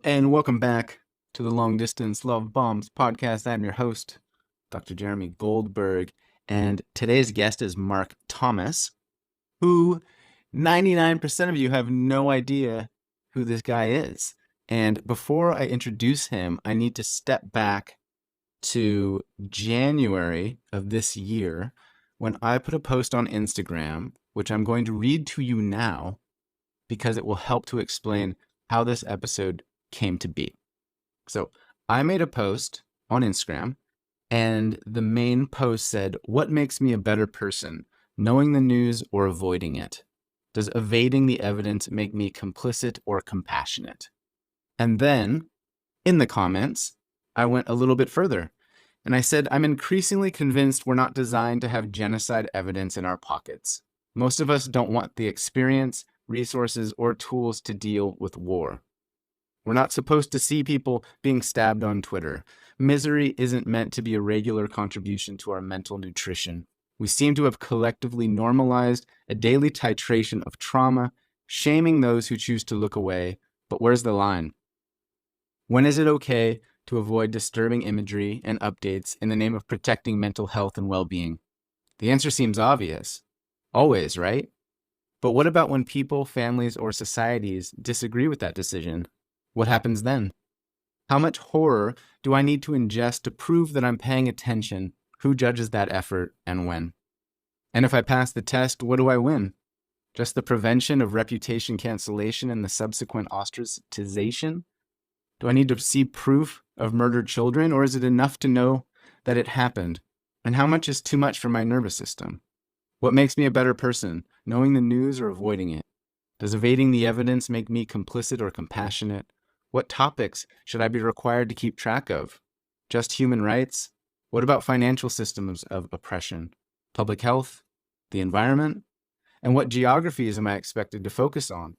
and welcome back to the Long Distance Love Bombs podcast. I'm your host, Dr. Jeremy Goldberg, and today's guest is Mark Thomas, who 99% of you have no idea who this guy is. And before I introduce him, I need to step back to January of this year when I put a post on Instagram, which I'm going to read to you now because it will help to explain how this episode came to be. So I made a post on Instagram, and the main post said, "What makes me a better person, knowing the news or avoiding it? Does evading the evidence make me complicit or compassionate?" And then in the comments, I went a little bit further and I said, "I'm increasingly convinced we're not designed to have genocide evidence in our pockets. Most of us don't want the experience, resources, or tools to deal with war. We're not supposed to see people being stabbed on Twitter. Misery isn't meant to be a regular contribution to our mental nutrition. We seem to have collectively normalized a daily titration of trauma, shaming those who choose to look away. But where's the line? When is it okay to avoid disturbing imagery and updates in the name of protecting mental health and well-being? The answer seems obvious. Always, right? But what about when people, families, or societies disagree with that decision? What happens then? How much horror do I need to ingest to prove that I'm paying attention? Who judges that effort and when? And if I pass the test, what do I win? Just the prevention of reputation cancellation and the subsequent ostracization? Do I need to see proof of murdered children, or is it enough to know that it happened? And how much is too much for my nervous system? What makes me a better person, knowing the news or avoiding it? Does evading the evidence make me complicit or compassionate? What topics should I be required to keep track of? Just human rights? What about financial systems of oppression? Public health? The environment? And what geographies am I expected to focus on?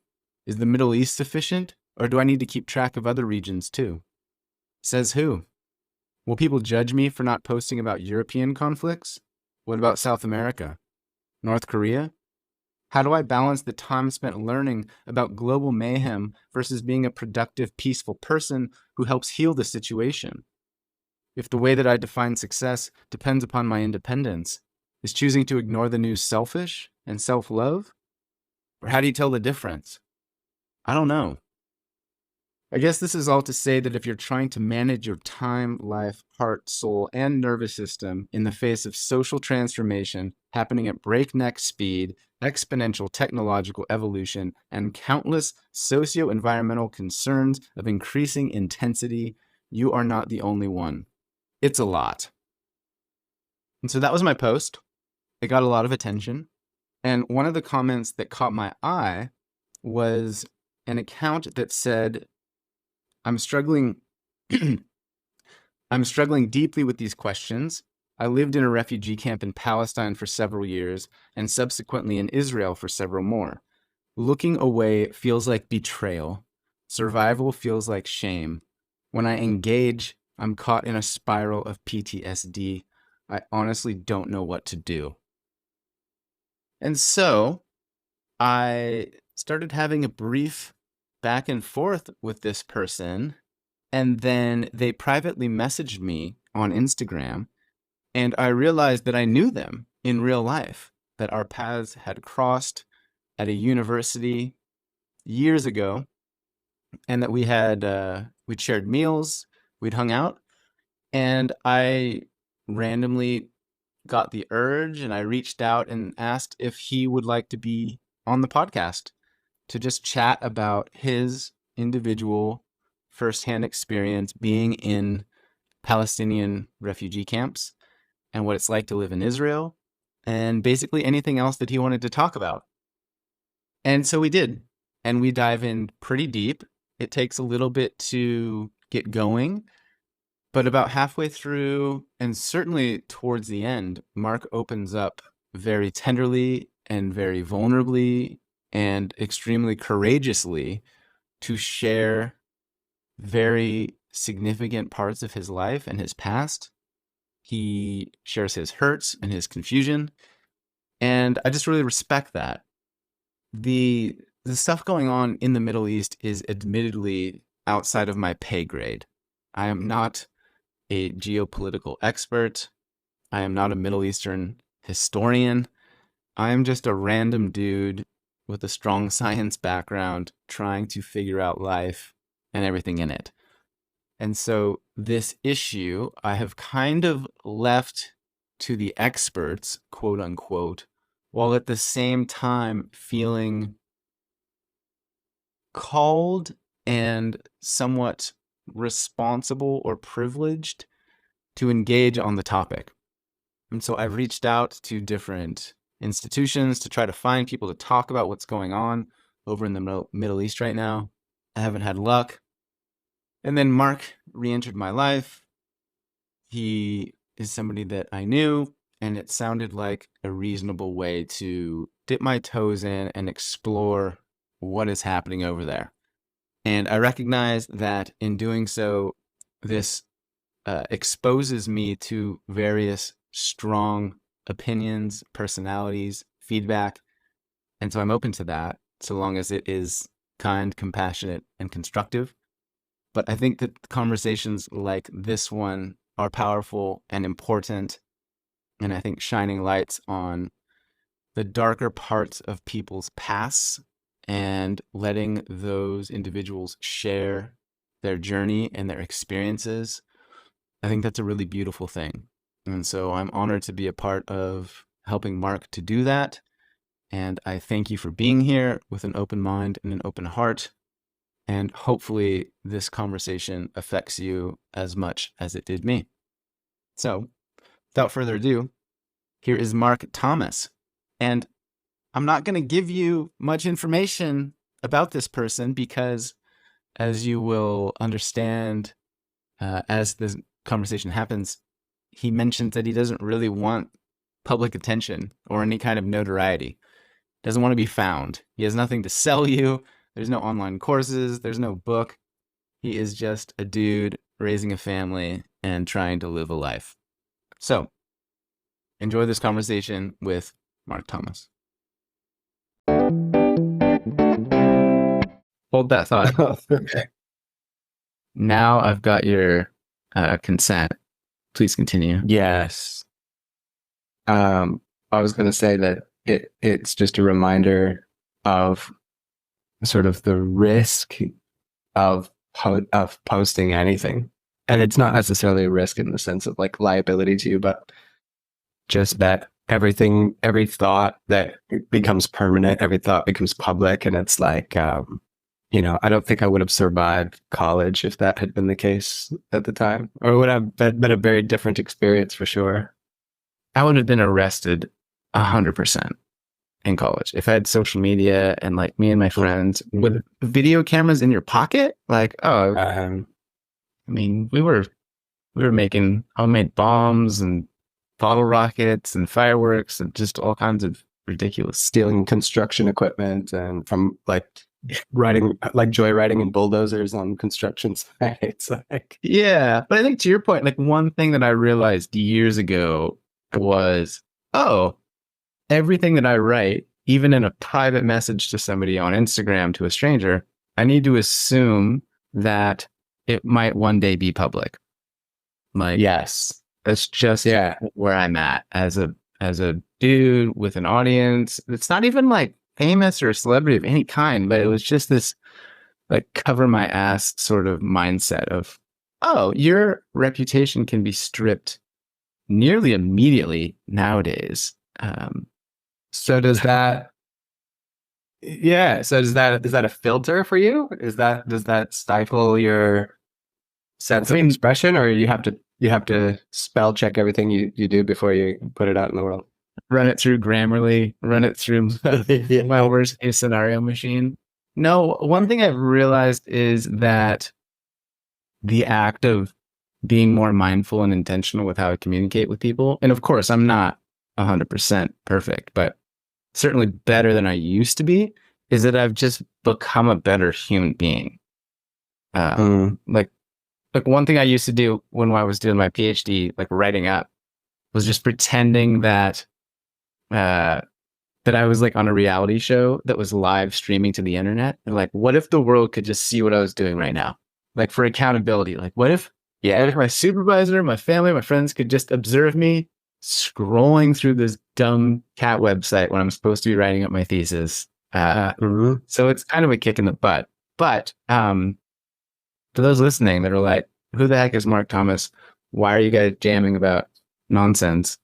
Is the Middle East sufficient, or do I need to keep track of other regions too? Says who? Will people judge me for not posting about European conflicts? What about South America? North Korea? How do I balance the time spent learning about global mayhem versus being a productive, peaceful person who helps heal the situation? If the way that I define success depends upon my independence, is choosing to ignore the news selfish and self-love? Or how do you tell the difference? I don't know. I guess this is all to say that if you're trying to manage your time, life, heart, soul, and nervous system in the face of social transformation happening at breakneck speed, exponential technological evolution, and countless socio-environmental concerns of increasing intensity, you are not the only one. It's a lot. And so that was my post. It got a lot of attention. And one of the comments that caught my eye was an account that said, I'm struggling deeply with these questions. I lived in a refugee camp in Palestine for several years and subsequently in Israel for several more. Looking away feels like betrayal. Survival feels like shame. When I engage, I'm caught in a spiral of PTSD. I honestly don't know what to do. And so I started having a brief back and forth with this person, and then they privately messaged me on Instagram, and I realized that I knew them in real life, that our paths had crossed at a university years ago, and that we'd shared meals, we'd hung out, and I randomly got the urge and I reached out and asked if he would like to be on the podcast to just chat about his individual firsthand experience being in Palestinian refugee camps and what it's like to live in Israel, and basically anything else that he wanted to talk about. And so we did, and we dive in pretty deep. It takes a little bit to get going, but about halfway through, and certainly towards the end, Mark opens up very tenderly and very vulnerably and extremely courageously to share very significant parts of his life and his past. He shares his hurts and his confusion, and I just really respect that. The stuff going on in the Middle East is admittedly outside of my pay grade. I am not a geopolitical expert. I am not a Middle Eastern historian. I am just a random dude with a strong science background trying to figure out life and everything in it. And so this issue I have kind of left to the experts, quote unquote, while at the same time feeling called and somewhat responsible or privileged to engage on the topic. And so I've reached out to different institutions to try to find people to talk about what's going on over in the Middle East right now. I haven't had luck. And then Mark re-entered my life. He is somebody that I knew, and it sounded like a reasonable way to dip my toes in and explore what is happening over there. And I recognize that in doing so, this exposes me to various strong opinions, personalities, feedback. And so I'm open to that, so long as it is kind, compassionate, and constructive. But I think that conversations like this one are powerful and important. And I think shining lights on the darker parts of people's pasts and letting those individuals share their journey and their experiences, I think that's a really beautiful thing. And so I'm honored to be a part of helping Mark to do that. And I thank you for being here with an open mind and an open heart. And hopefully this conversation affects you as much as it did me. So without further ado, here is Mark Thomas. And I'm not going to give you much information about this person because, as you will understand as this conversation happens, he mentions that he doesn't really want public attention or any kind of notoriety. Doesn't want to be found. He has nothing to sell you. There's no online courses. There's no book. He is just a dude raising a family and trying to live a life. So enjoy this conversation with Mark Thomas. Hold that thought. Okay. Now I've got your consent. Please continue. Yes. I was going to say that it's just a reminder of sort of the risk of posting anything. And it's not necessarily a risk in the sense of like liability to you, but just that every thought that becomes permanent, every thought becomes public. And it's like, I don't think I would have survived college if that had been the case at the time, or it would have been a very different experience for sure. I would have been arrested 100% in college if I had social media and like me and my friends with video cameras in your pocket. Like, I mean, we were making homemade bombs and bottle rockets and fireworks and just all kinds of ridiculous, stealing construction equipment and from like joyriding in bulldozers on construction sites. Yeah. But I think to your point, like one thing that I realized years ago was, everything that I write, even in a private message to somebody on Instagram to a stranger, I need to assume that it might one day be public. Like, yes, that's just where I'm at as a dude with an audience. It's not even like famous or a celebrity of any kind, but it was just this like cover my ass sort of mindset of, your reputation can be stripped nearly immediately nowadays. So does that is that a filter for you? Does that stifle your sense of expression, or you have to spell check everything you do before you put it out in the world? Run it through Grammarly, run it through my worst case scenario machine. No, one thing I've realized is that the act of being more mindful and intentional with how I communicate with people, and of course, I'm not 100% perfect, but certainly better than I used to be, is that I've just become a better human being. Like one thing I used to do when I was doing my PhD, like writing up, was just pretending that I was like on a reality show that was live streaming to the internet. And like, what if the world could just see what I was doing right now? like for accountability. Like, what if my supervisor, my family, my friends could just observe me scrolling through this dumb cat website when I'm supposed to be writing up my thesis? So it's kind of a kick in the butt. But for those listening that are like, who the heck is Mark Thomas? Why are you guys jamming about nonsense?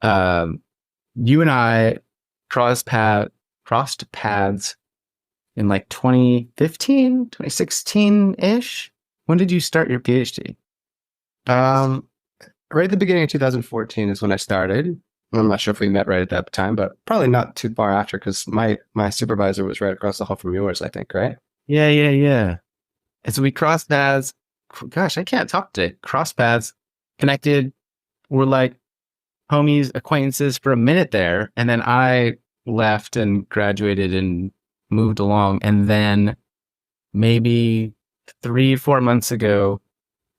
You and I crossed paths in like 2015, 2016-ish. When did you start your PhD? Right at the beginning of 2014 is when I started. I'm not sure if we met right at that time, but probably not too far after because my supervisor was right across the hall from yours, I think, right? Yeah. And so we crossed paths. Gosh, I can't talk today. Crossed paths, connected. We're like homies, acquaintances for a minute there. And then I left and graduated and moved along. And then maybe 3-4 months ago,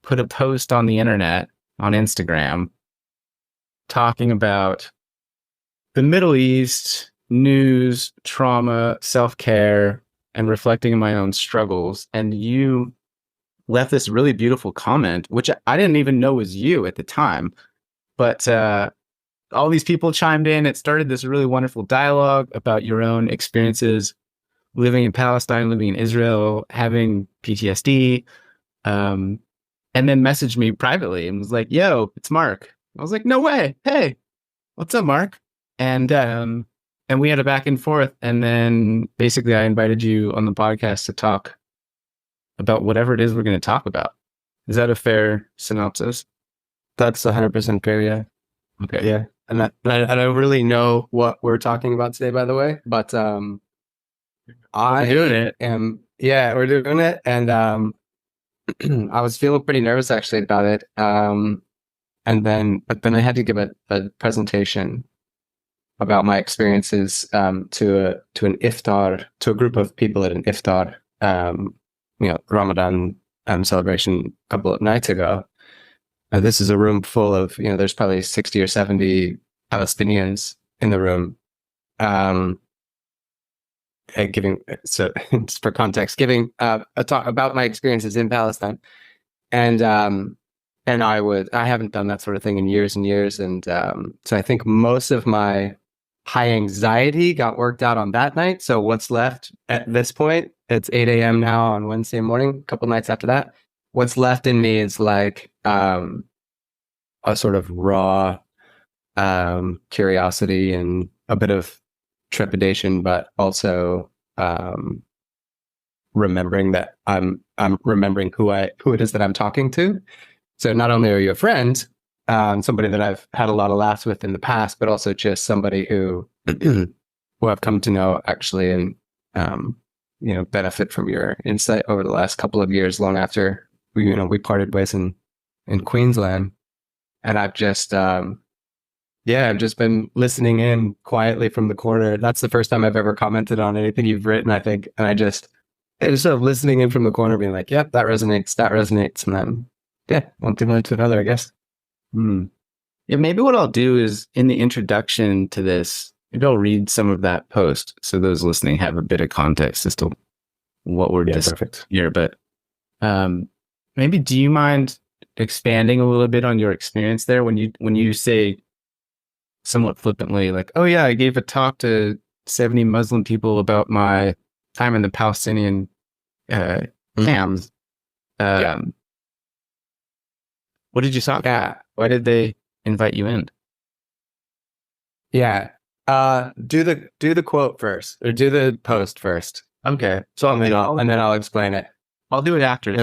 put a post on the internet, on Instagram, talking about the Middle East, news, trauma, self-care, and reflecting on my own struggles. And you left this really beautiful comment, which I didn't even know was you at the time. But all these people chimed in. It started this really wonderful dialogue about your own experiences living in Palestine, living in Israel, having PTSD. And then messaged me privately and was like, yo, it's Mark. I was like, no way. Hey, what's up, Mark? And we had a back and forth. And then basically I invited you on the podcast to talk about whatever it is we're going to talk about. Is that a fair synopsis? That's 100% fair, yeah. Okay. Yeah. And I don't really know what we're talking about today, by the way, but I doing it. Yeah, we're doing it. And I was feeling pretty nervous actually about it. But then I had to give a presentation about my experiences to an iftar, to a group of people at an iftar, Ramadan celebration a couple of nights ago. This is a room full of, there's probably 60 or 70 Palestinians in the room. So just for context, giving a talk about my experiences in Palestine. And I haven't done that sort of thing in years and years. And so I think most of my high anxiety got worked out on that night. So what's left at this point, it's 8 a.m. now on Wednesday morning, a couple nights after that. What's left in me is like a sort of raw curiosity and a bit of trepidation, but also remembering that I'm remembering who it is that I'm talking to. So not only are you a friend, somebody that I've had a lot of laughs with in the past, but also just somebody who I've come to know actually, and benefit from your insight over the last couple of years, long after we parted ways in Queensland. And I've just I've just been listening in quietly from the corner. That's the first time I've ever commented on anything you've written, I think. And I just sort of listening in from the corner, being like, yep, that resonates. And then, one thing led to another, I guess. Yeah, maybe what I'll do is in the introduction to this, maybe I'll read some of that post so those listening have a bit of context as to what we're discussing here. But maybe do you mind expanding a little bit on your experience there when you say somewhat flippantly, like, oh yeah, I gave a talk to 70 Muslim people about my time in the Palestinian camps. What did you talk about? Why did they invite you in? Yeah. Do the quote first, or do the post first. Okay. So and then I'll explain it. I'll do it after.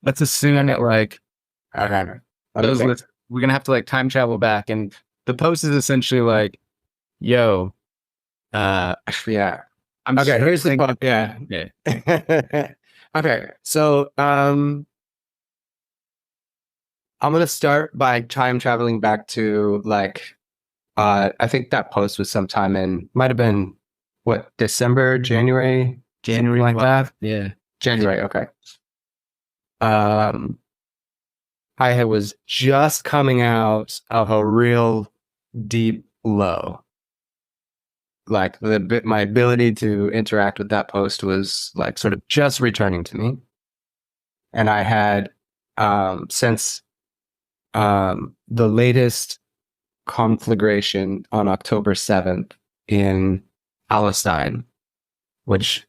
Let's assume that like okay. We're gonna have to like time travel back, and the post is essentially like, yo, yeah. I'm okay. Here's the quote. Yeah. Okay. Okay. So I'm going to start by time traveling back to like, I think that post was sometime might have been December, January like that. Yeah. January. Okay. I was just coming out of a real deep low. Like my ability to interact with that post was like sort of just returning to me. And I had, since the latest conflagration on October 7th in Palestine, which,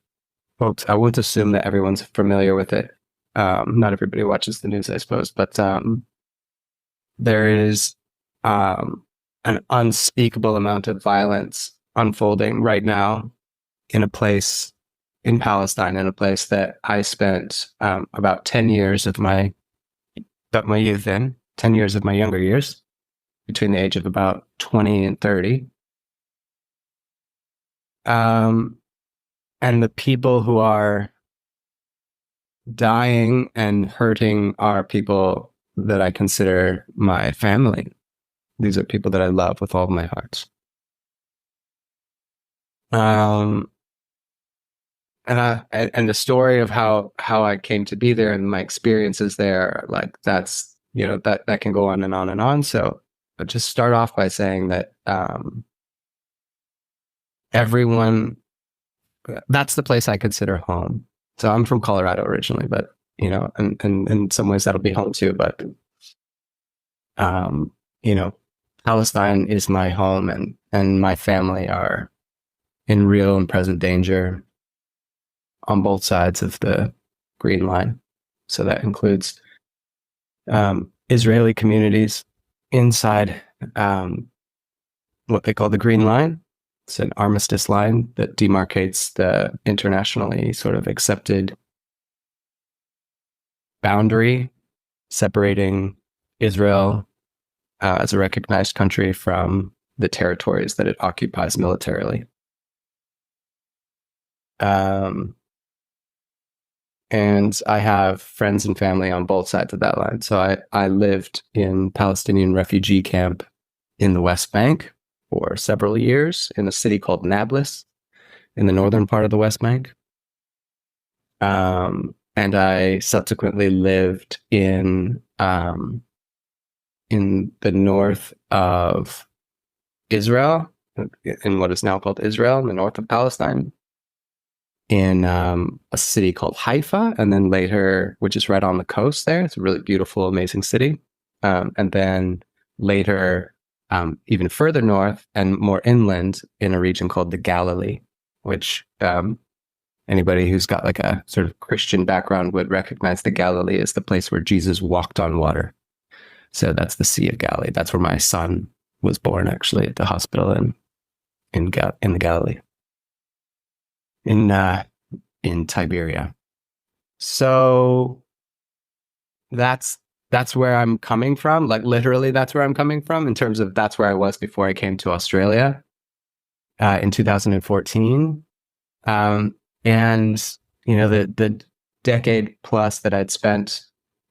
folks, I won't assume that everyone's familiar with it. Not everybody watches the news, I suppose, but there is an unspeakable amount of violence unfolding right now in a place in Palestine, in a place that I spent about 10 years of my youth in, 10 years of my younger years, between the age of about 20 and 30. And the people who are dying and hurting are people that I consider my family. These are people that I love with all of my heart. And the story of how I came to be there and my experiences there, like that's, that can go on and on and on. So I'll just start off by saying that everyone, that's the place I consider home. So I'm from Colorado originally, but and in some ways that'll be home too. But Palestine is my home, and my family are in real and present danger on both sides of the Green Line. So that includes Israeli communities inside what they call the Green Line. It's an armistice line that demarcates the internationally sort of accepted boundary separating Israel as a recognized country from the territories that it occupies militarily. And I have friends and family on both sides of that line. So I lived in Palestinian refugee camp in the West Bank for several years in a city called Nablus in the northern part of the West Bank. And I subsequently lived in the north of Israel, in what is now called Israel, in the north of Palestine, in a city called Haifa, and then later, which is right on the coast there. It's a really beautiful, amazing city. And then later, even further north and more inland in a region called the Galilee, which anybody who's got like a sort of Christian background would recognize the Galilee as the place where Jesus walked on water. So that's the Sea of Galilee. That's where my son was born, actually, at the hospital in the Galilee. In Tiberia. So that's where I'm coming from. Like literally, that's where I'm coming from in terms of that's where I was before I came to Australia in 2014. And the decade plus that I'd spent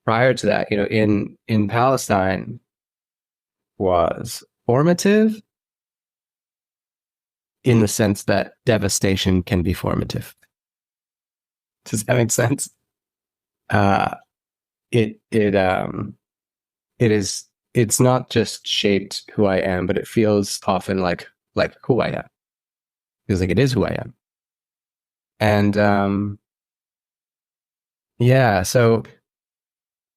prior to that, in Palestine was formative in the sense that devastation can be formative. Does that make sense? It's not just shaped who I am, but it feels often like who I am. It feels like it is who I am. And so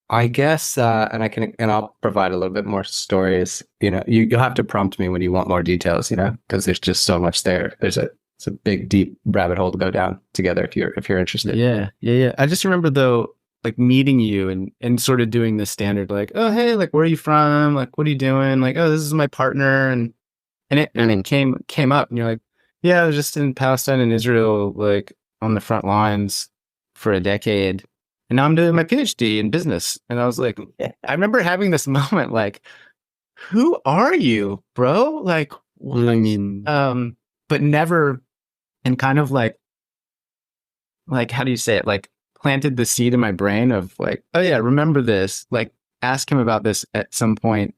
I guess and I'll provide a little bit more stories. You'll have to prompt me when you want more details, because there's just so much there. It's a big, deep rabbit hole to go down together if you're interested. Yeah. I just remember though, like meeting you and sort of doing the standard, like, oh hey, like where are you from? Like, what are you doing? Like, oh, this is my partner, and it came up, and you're like, yeah, I was just in Palestine and Israel, like on the front lines for a decade, and now I'm doing my PhD in business. And I was like, I remember having this moment, like, who are you, bro? Like, I mean, but never, and kind of like how do you say it? Like planted the seed in my brain of like, oh yeah, remember this, like ask him about this at some point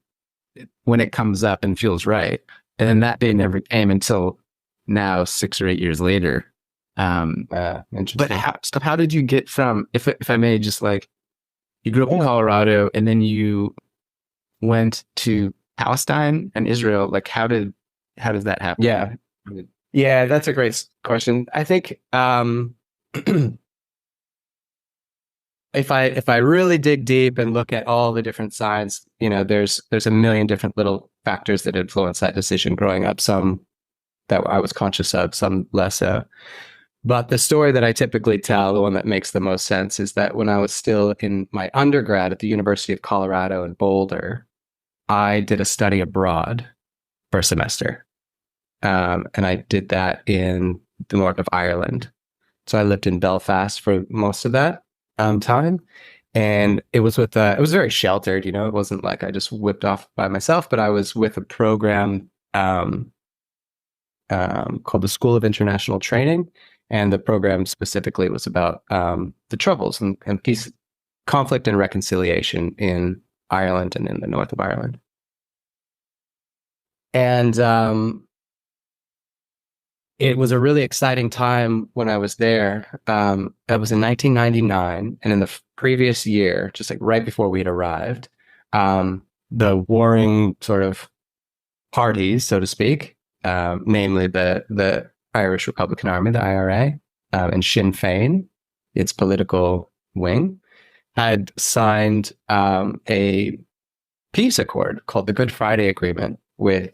when it comes up and feels right. And then that day never came until now, 6 or 8 years later. interesting. But how did you get from, if I may, just like, you grew up in Colorado and then you went to Palestine and Israel. Like, how does that happen? Yeah, that's a great question. I think if I really dig deep and look at all the different sides, there's a million different little factors that influence that decision growing up. Some that I was conscious of, some less so. But the story that I typically tell, the one that makes the most sense, is that when I was still in my undergrad at the University of Colorado in Boulder, I did a study abroad for a semester. And I did that in the north of Ireland. So I lived in Belfast for most of that time. And it was it was very sheltered, it wasn't like I just whipped off by myself, but I was with a program called the School of International Training. And the program specifically was about the troubles and peace, conflict and reconciliation in Ireland and in the north of Ireland. And it was a really exciting time when I was there. That was in 1999. And in the previous year, just like right before we had arrived, the warring sort of parties, so to speak, namely the Irish Republican Army, the IRA, and Sinn Féin, its political wing, had signed a peace accord called the Good Friday Agreement with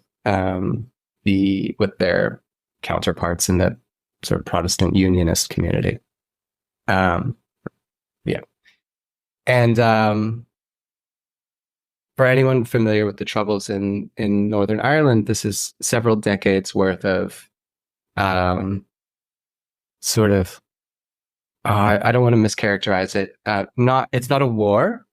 their counterparts in the sort of Protestant Unionist community. Yeah, and for anyone familiar with the Troubles in Northern Ireland, this is several decades worth of sort of I don't want to mischaracterize it. It's not a war.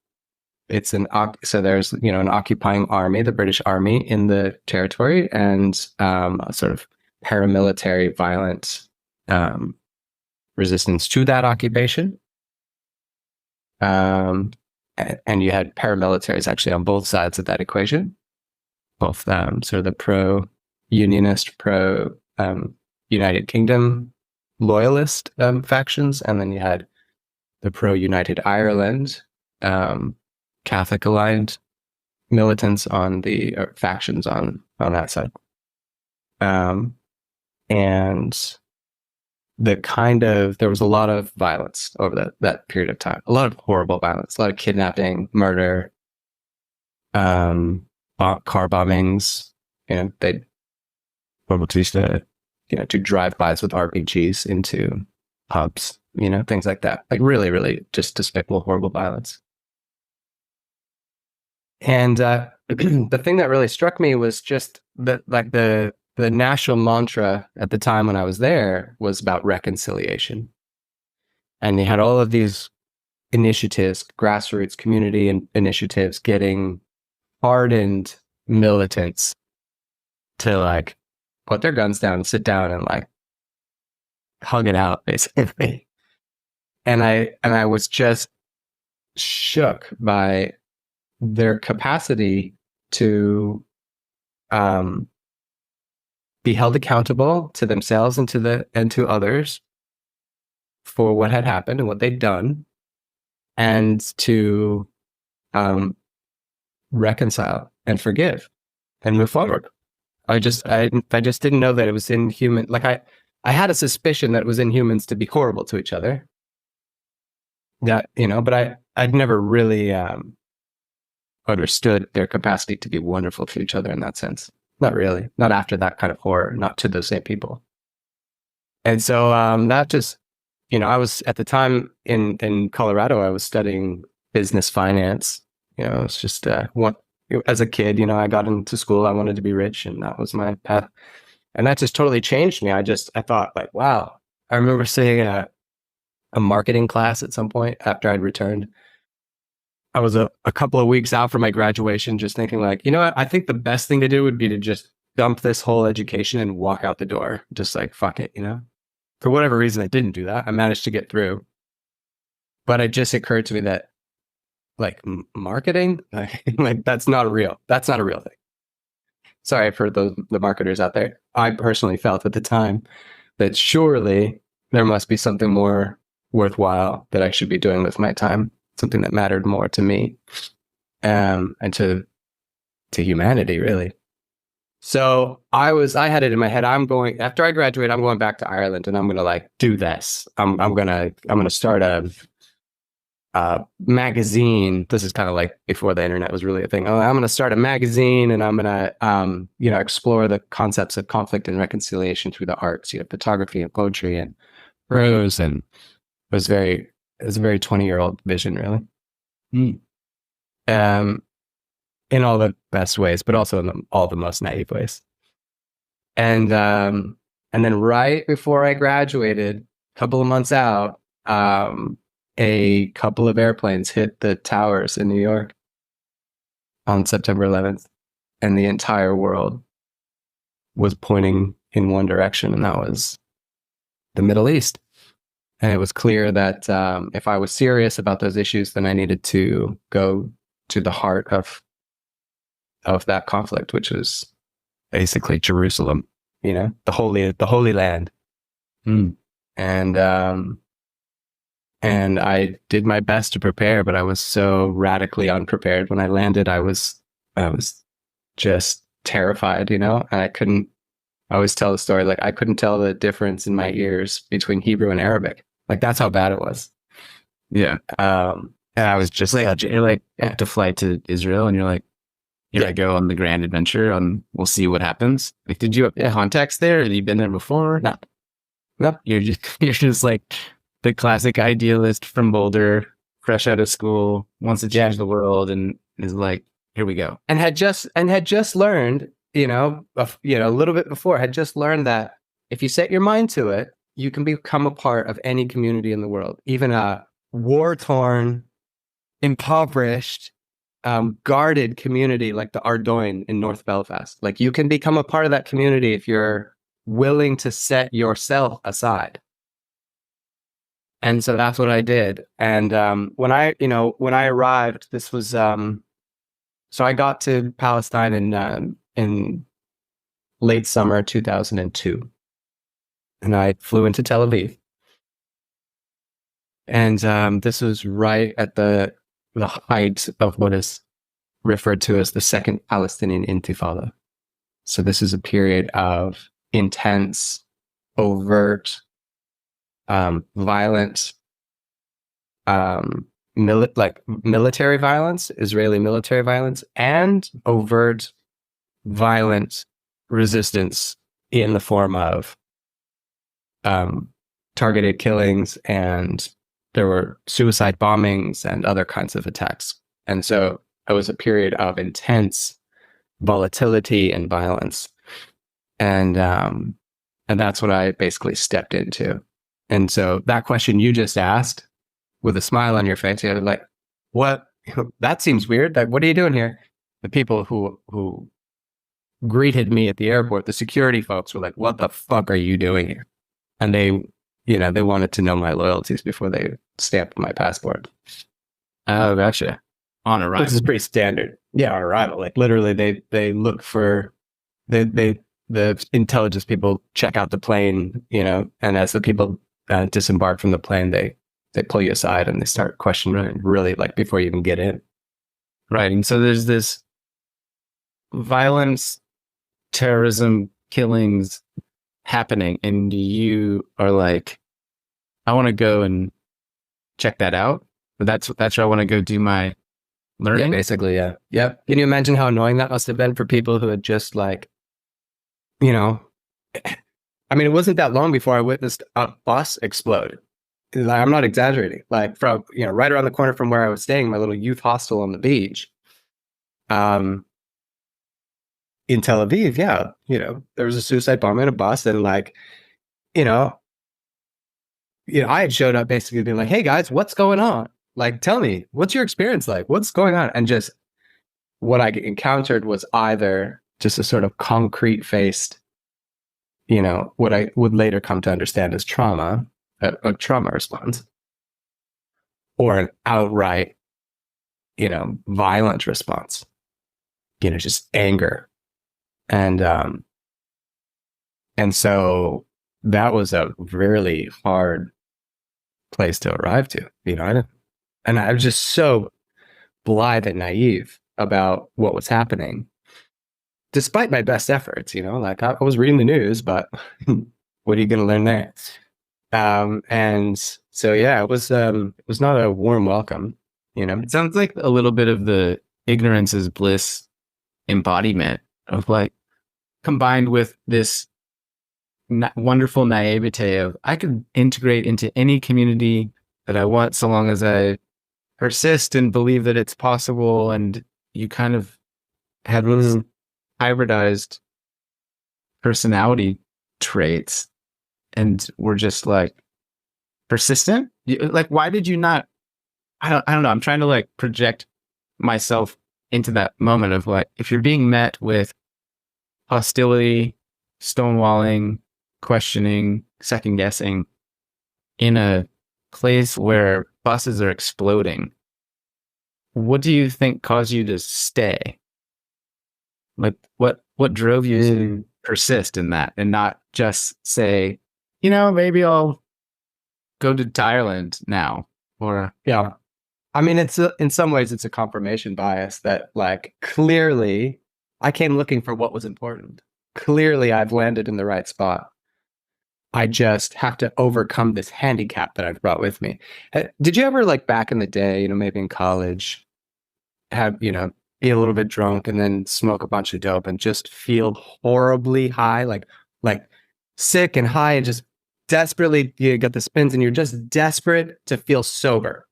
It's so there's an occupying army, the British Army in the territory, and a sort of paramilitary violent resistance to that occupation. And you had paramilitaries actually on both sides of that equation, both sort of the pro-unionist, pro-United Kingdom loyalist factions, and then you had the pro-United Ireland Catholic-aligned militants on the factions on that side. And there was a lot of violence over that period of time, a lot of horrible violence, a lot of kidnapping, murder, car bombings. They'd do drive-bys with RPGs into pubs, things like that. Like really, really just despicable, horrible violence. And the thing that really struck me was just that, like the national mantra at the time when I was there was about reconciliation. And they had all of these initiatives, grassroots community initiatives, getting hardened militants to like put their guns down and sit down and like hug it out, basically. And I was just shook by their capacity to be held accountable to themselves and to others for what had happened and what they'd done, and to reconcile and forgive and move forward. I just didn't know that it was inhuman. Like I had a suspicion that it was in humans to be horrible to each other. That, but I'd never really understood their capacity to be wonderful to each other in that sense. Not really. Not after that kind of horror, not to those same people. And so that just, I was at the time in Colorado, I was studying business finance. It's just as a kid, I got into school, I wanted to be rich, and that was my path. And that just totally changed me. I thought like, wow. I remember seeing a marketing class at some point after I'd returned. I was a couple of weeks out from my graduation, just thinking like, what? I think the best thing to do would be to just dump this whole education and walk out the door. Just like, fuck it, For whatever reason, I didn't do that. I managed to get through. But it just occurred to me that like marketing, like that's not real. That's not a real thing. Sorry for the marketers out there. I personally felt at the time that surely there must be something more worthwhile that I should be doing with my time. Something that mattered more to me, and to humanity, really. So I had it in my head. After I graduate, I'm going back to Ireland, and I'm gonna like do this. I'm gonna start magazine. This is kind of like before the internet was really a thing. Oh, I'm going to start a magazine, and I'm going to, explore the concepts of conflict and reconciliation through the arts, photography and poetry and prose. And it was a very 20-year-old vision, really. Mm. In all the best ways, but also in all the most naive ways. And then right before I graduated, a couple of months out, a couple of airplanes hit the towers in New York on September 11th, and the entire world was pointing in one direction, and that was the Middle East. And it was clear that if I was serious about those issues, then I needed to go to the heart of that conflict, which was basically Jerusalem, the Holy Land. Mm. And I did my best to prepare, but I was so radically unprepared. When I landed, I was just terrified, and I always tell the story, like I couldn't tell the difference in my ears between Hebrew and Arabic. Like that's how bad it was. Yeah. And I was just You're like have to fly to Israel, and you're like, here I go on the grand adventure, and we'll see what happens. Like, did you have contacts there? Have you been there before? No. You're just like the classic idealist from Boulder, fresh out of school, wants to change the world, and is like, here we go. And had just learned, a little bit before, had just learned that if you set your mind to it, you can become a part of any community in the world, even a war-torn, impoverished, guarded community like the Ardoyne in North Belfast. Like you can become a part of that community if you're willing to set yourself aside. And so that's what I did. And when I arrived, this was so I got to Palestine in late summer 2002, and I flew into Tel Aviv. And this was right at the height of what is referred to as the Second Palestinian Intifada. So this is a period of intense, overt, violent, military violence, Israeli military violence, and overt, violent resistance in the form of targeted killings, and there were suicide bombings and other kinds of attacks. And so it was a period of intense volatility and violence. And that's what I basically stepped into. And so that question you just asked, with a smile on your face, you're like, what? That seems weird. Like, what are you doing here? The people who greeted me at the airport, the security folks, were like, what the fuck are you doing here? And they wanted to know my loyalties before they stamped my passport. Oh, gotcha. On arrival. This is pretty standard. Yeah, on arrival. Like literally they look for the intelligence people check out the plane, and as the people disembark from the plane, they pull you aside and they start questioning really like before you even get in. Right. And so there's this violence, terrorism, killings happening, and you are like, I want to go and check that out. But that's where I want to go do my learning. Yeah, basically, yeah. Yep. Can you imagine how annoying that must have been for people who had just like, I mean, it wasn't that long before I witnessed a bus explode. Like, I'm not exaggerating. Like from, right around the corner from where I was staying, my little youth hostel on the beach. In Tel Aviv, yeah, there was a suicide bomber in a bus, and like, I had showed up basically being like, hey guys, what's going on? Like, tell me, what's your experience like? What's going on? And just what I encountered was either just a sort of concrete faced, what I would later come to understand as trauma, a trauma response, or an outright, violent response, just anger. And so that was a really hard place to arrive to, and I was just so blithe and naive about what was happening, despite my best efforts, like I was reading the news, but what are you going to learn there? And So yeah, it was not a warm welcome, you know. It sounds like a little bit of the ignorance is bliss embodiment of like combined with this wonderful naivete of I could integrate into any community that I want so long as I persist and believe that it's possible. And you kind of had really hybridized personality traits and were just like persistent. Like, why did you not? I don't know. I'm trying to like project myself into that moment of like, if you're being met with hostility, stonewalling, questioning, second guessing in a place where buses are exploding, what do you think caused you to stay? Like what drove you to persist in that and not just say, maybe I'll go to Ireland now? Or Yeah. I mean, in some ways, it's a confirmation bias that, like, clearly I came looking for what was important. Clearly, I've landed in the right spot. I just have to overcome this handicap that I've brought with me. Did you ever, like, back in the day, maybe in college, have, be a little bit drunk and then smoke a bunch of dope and just feel horribly high, like sick and high, and just desperately, you get the spins and you're just desperate to feel sober?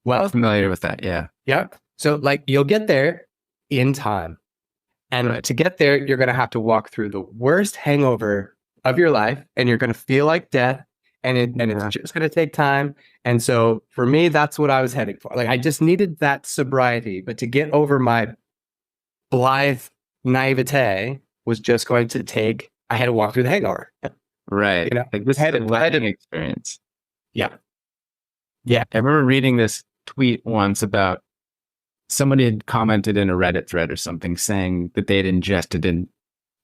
well, familiar with that. Yeah. Yeah. So like you'll get there in time. And to get there, you're going to have to walk through the worst hangover of your life, and you're going to feel like death, and it's just going to take time. And so for me, that's what I was heading for. Like I just needed that sobriety, but to get over my blithe naivete was just going to take, I had to walk through the hangover. Right. Like this Had is a learning experience. Yeah. Yeah. I remember reading this tweet once about somebody had commented in a Reddit thread or something saying that they had ingested an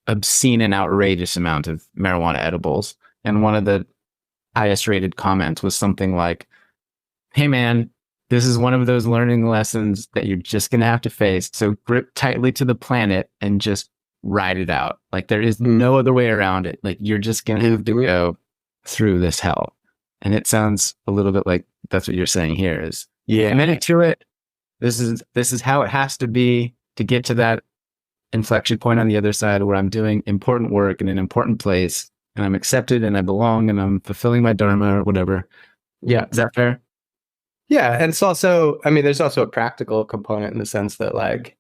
obscene and outrageous amount of marijuana edibles. And one of the highest rated comments was something like, hey man, this is one of those learning lessons that you're just going to have to face. So grip tightly to the planet and just ride it out. Like there is no other way around it. Like you're just going to have to go through this hell. And it sounds a little bit like that's what you're saying here is, committed to it. This is how it has to be to get to that inflection point on the other side where I'm doing important work in an important place and I'm accepted and I belong and I'm fulfilling my dharma or whatever. Yeah. Is that fair? Yeah. And it's also, I mean, there's also a practical component in the sense that like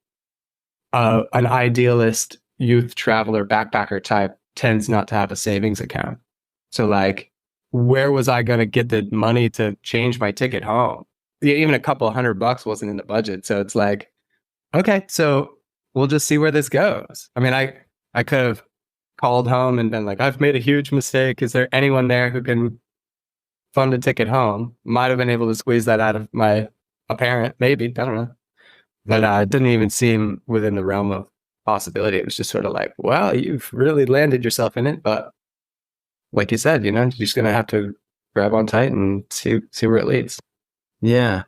an idealist youth traveler, backpacker type tends not to have a savings account. So like, where was I going to get the money to change my ticket home? Even a couple $100 wasn't in the budget. So it's like, okay, so we'll just see where this goes. I mean, I could have called home and been like, I've made a huge mistake. Is there anyone there who can fund a ticket home? Might have been able to squeeze that out of a parent, maybe. I don't know. But it didn't even seem within the realm of possibility. It was just sort of like, well, you've really landed yourself in it. But like you said, you're just going to have to grab on tight and see where it leads. Yeah.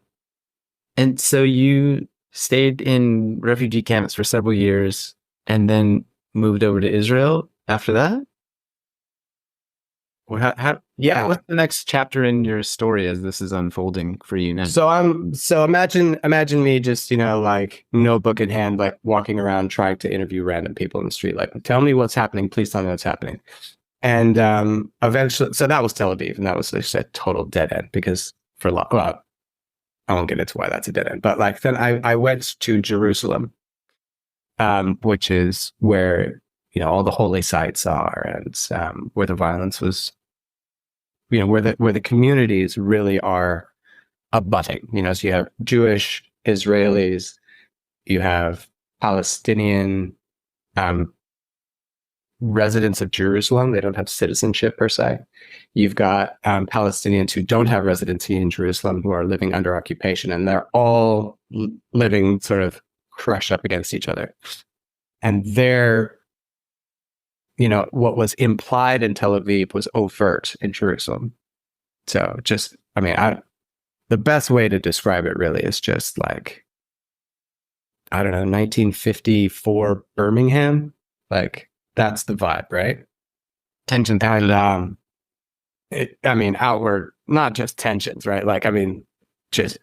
And so you stayed in refugee camps for several years and then moved over to Israel after that? Or what's the next chapter in your story as this is unfolding for you now? So imagine me just, like notebook in hand, like walking around trying to interview random people in the street. Like, tell me what's happening. Please tell me what's happening. And eventually, so that was Tel Aviv, and that was just a total dead end because well, I won't get into why that's a dead end, but like then I went to Jerusalem, which is where all the holy sites are, and where the violence was, where the communities really are abutting. So you have Jewish Israelis, you have Palestinian residents of Jerusalem. They don't have citizenship per se. You've got Palestinians who don't have residency in Jerusalem who are living under occupation, and they're all living sort of crushed up against each other. And they're, what was implied in Tel Aviv was overt in Jerusalem. So just, the best way to describe it really is just like, I don't know, 1954 Birmingham, like that's the vibe, right? Tension. And outward not just tensions, right? Like, I mean, just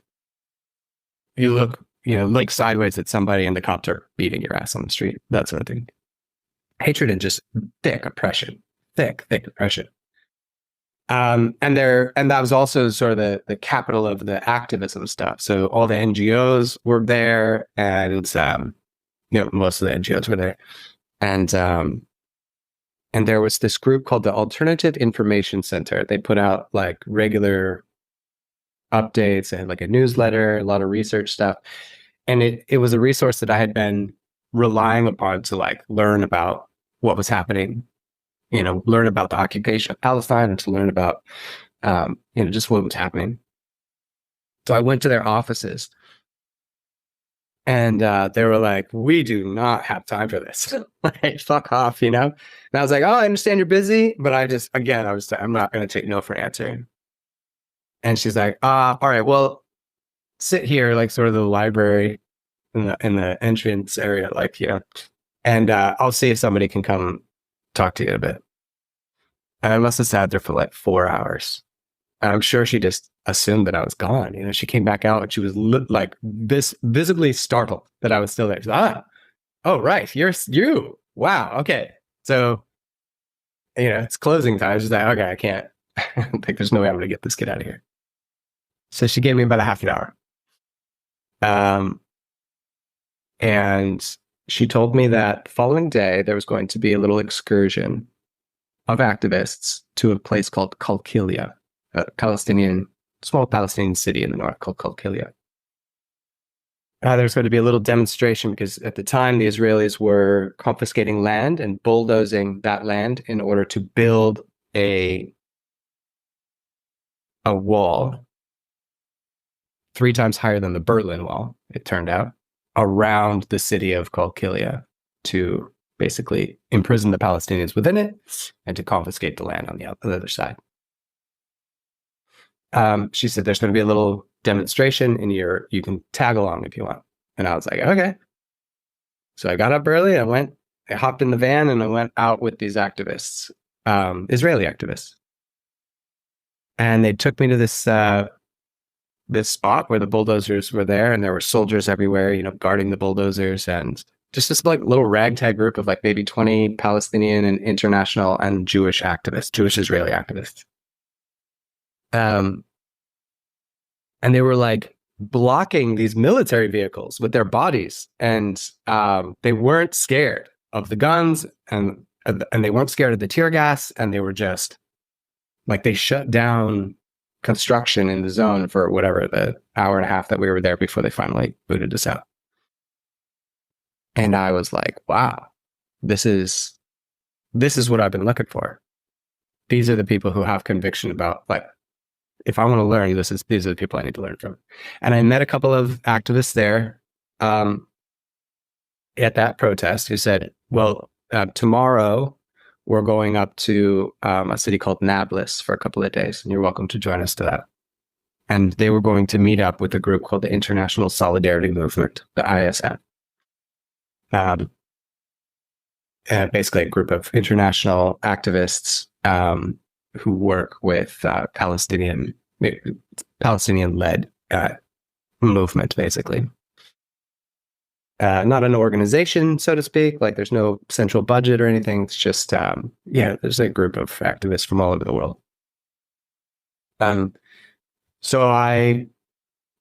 you look sideways at somebody and the cops are beating your ass on the street, that sort of thing. Hatred and just thick oppression, thick oppression. And that was also sort of the capital of the activism stuff. So all the NGOs were there, and most of the NGOs were there, and there was this group called the Alternative Information Center. They put out like regular updates and like a newsletter, a lot of research stuff, and it was a resource that I had been relying upon to like learn about what was happening, learn about the occupation of Palestine and to learn about just what was happening. So I went to their offices, and they were like, "We do not have time for this. Like, fuck off," And I was like, "Oh, I understand you're busy, but I'm not going to take no for an answer." And she's like, all right, well, sit here, like sort of the library in the entrance area, like, and I'll see if somebody can come talk to you a bit." And I must have sat there for like 4 hours. And I'm sure she just assumed that I was gone. She came back out and she was like this visibly startled that I was still there. She's like, oh, right. You. Wow. Okay. So, it's closing time. She's like, okay, I can't. Like, there's no way I'm going to get this kid out of here. So she gave me about a half an hour. And she told me that following day, there was going to be a little excursion of activists to a place called Qalqilia, a small Palestinian city in the north called Qalqilia. There's going to be a little demonstration because at the time the Israelis were confiscating land and bulldozing that land in order to build a wall 3 times higher than the Berlin Wall, it turned out, around the city of Qalqilia to basically imprison the Palestinians within it and to confiscate the land on the other side. She said there's going to be a little demonstration and you can tag along if you want. And I was like, okay. So I got up early, I hopped in the van and I went out with these activists, Israeli activists. And they took me to this spot where the bulldozers were there, and there were soldiers everywhere, guarding the bulldozers, and just this like little ragtag group of like maybe 20 Palestinian and international and Jewish Israeli activists. And they were like blocking these military vehicles with their bodies, and they weren't scared of the guns, and they weren't scared of the tear gas, and they were just like, they shut down construction in the zone for whatever, the hour and a half that we were there before they finally booted us out. And I was like, wow, this is what I've been looking for. These are the people who have conviction about, like, if I want to learn, these are the people I need to learn from. And I met a couple of activists there at that protest who said, well, tomorrow we're going up to a city called Nablus for a couple of days, and you're welcome to join us to that. And they were going to meet up with a group called the International Solidarity Movement, the ISM. Basically a group of international activists who work with Palestinian-led movement, basically. Not an organization, so to speak. Like, there's no central budget or anything. It's just, there's a group of activists from all over the world. So I,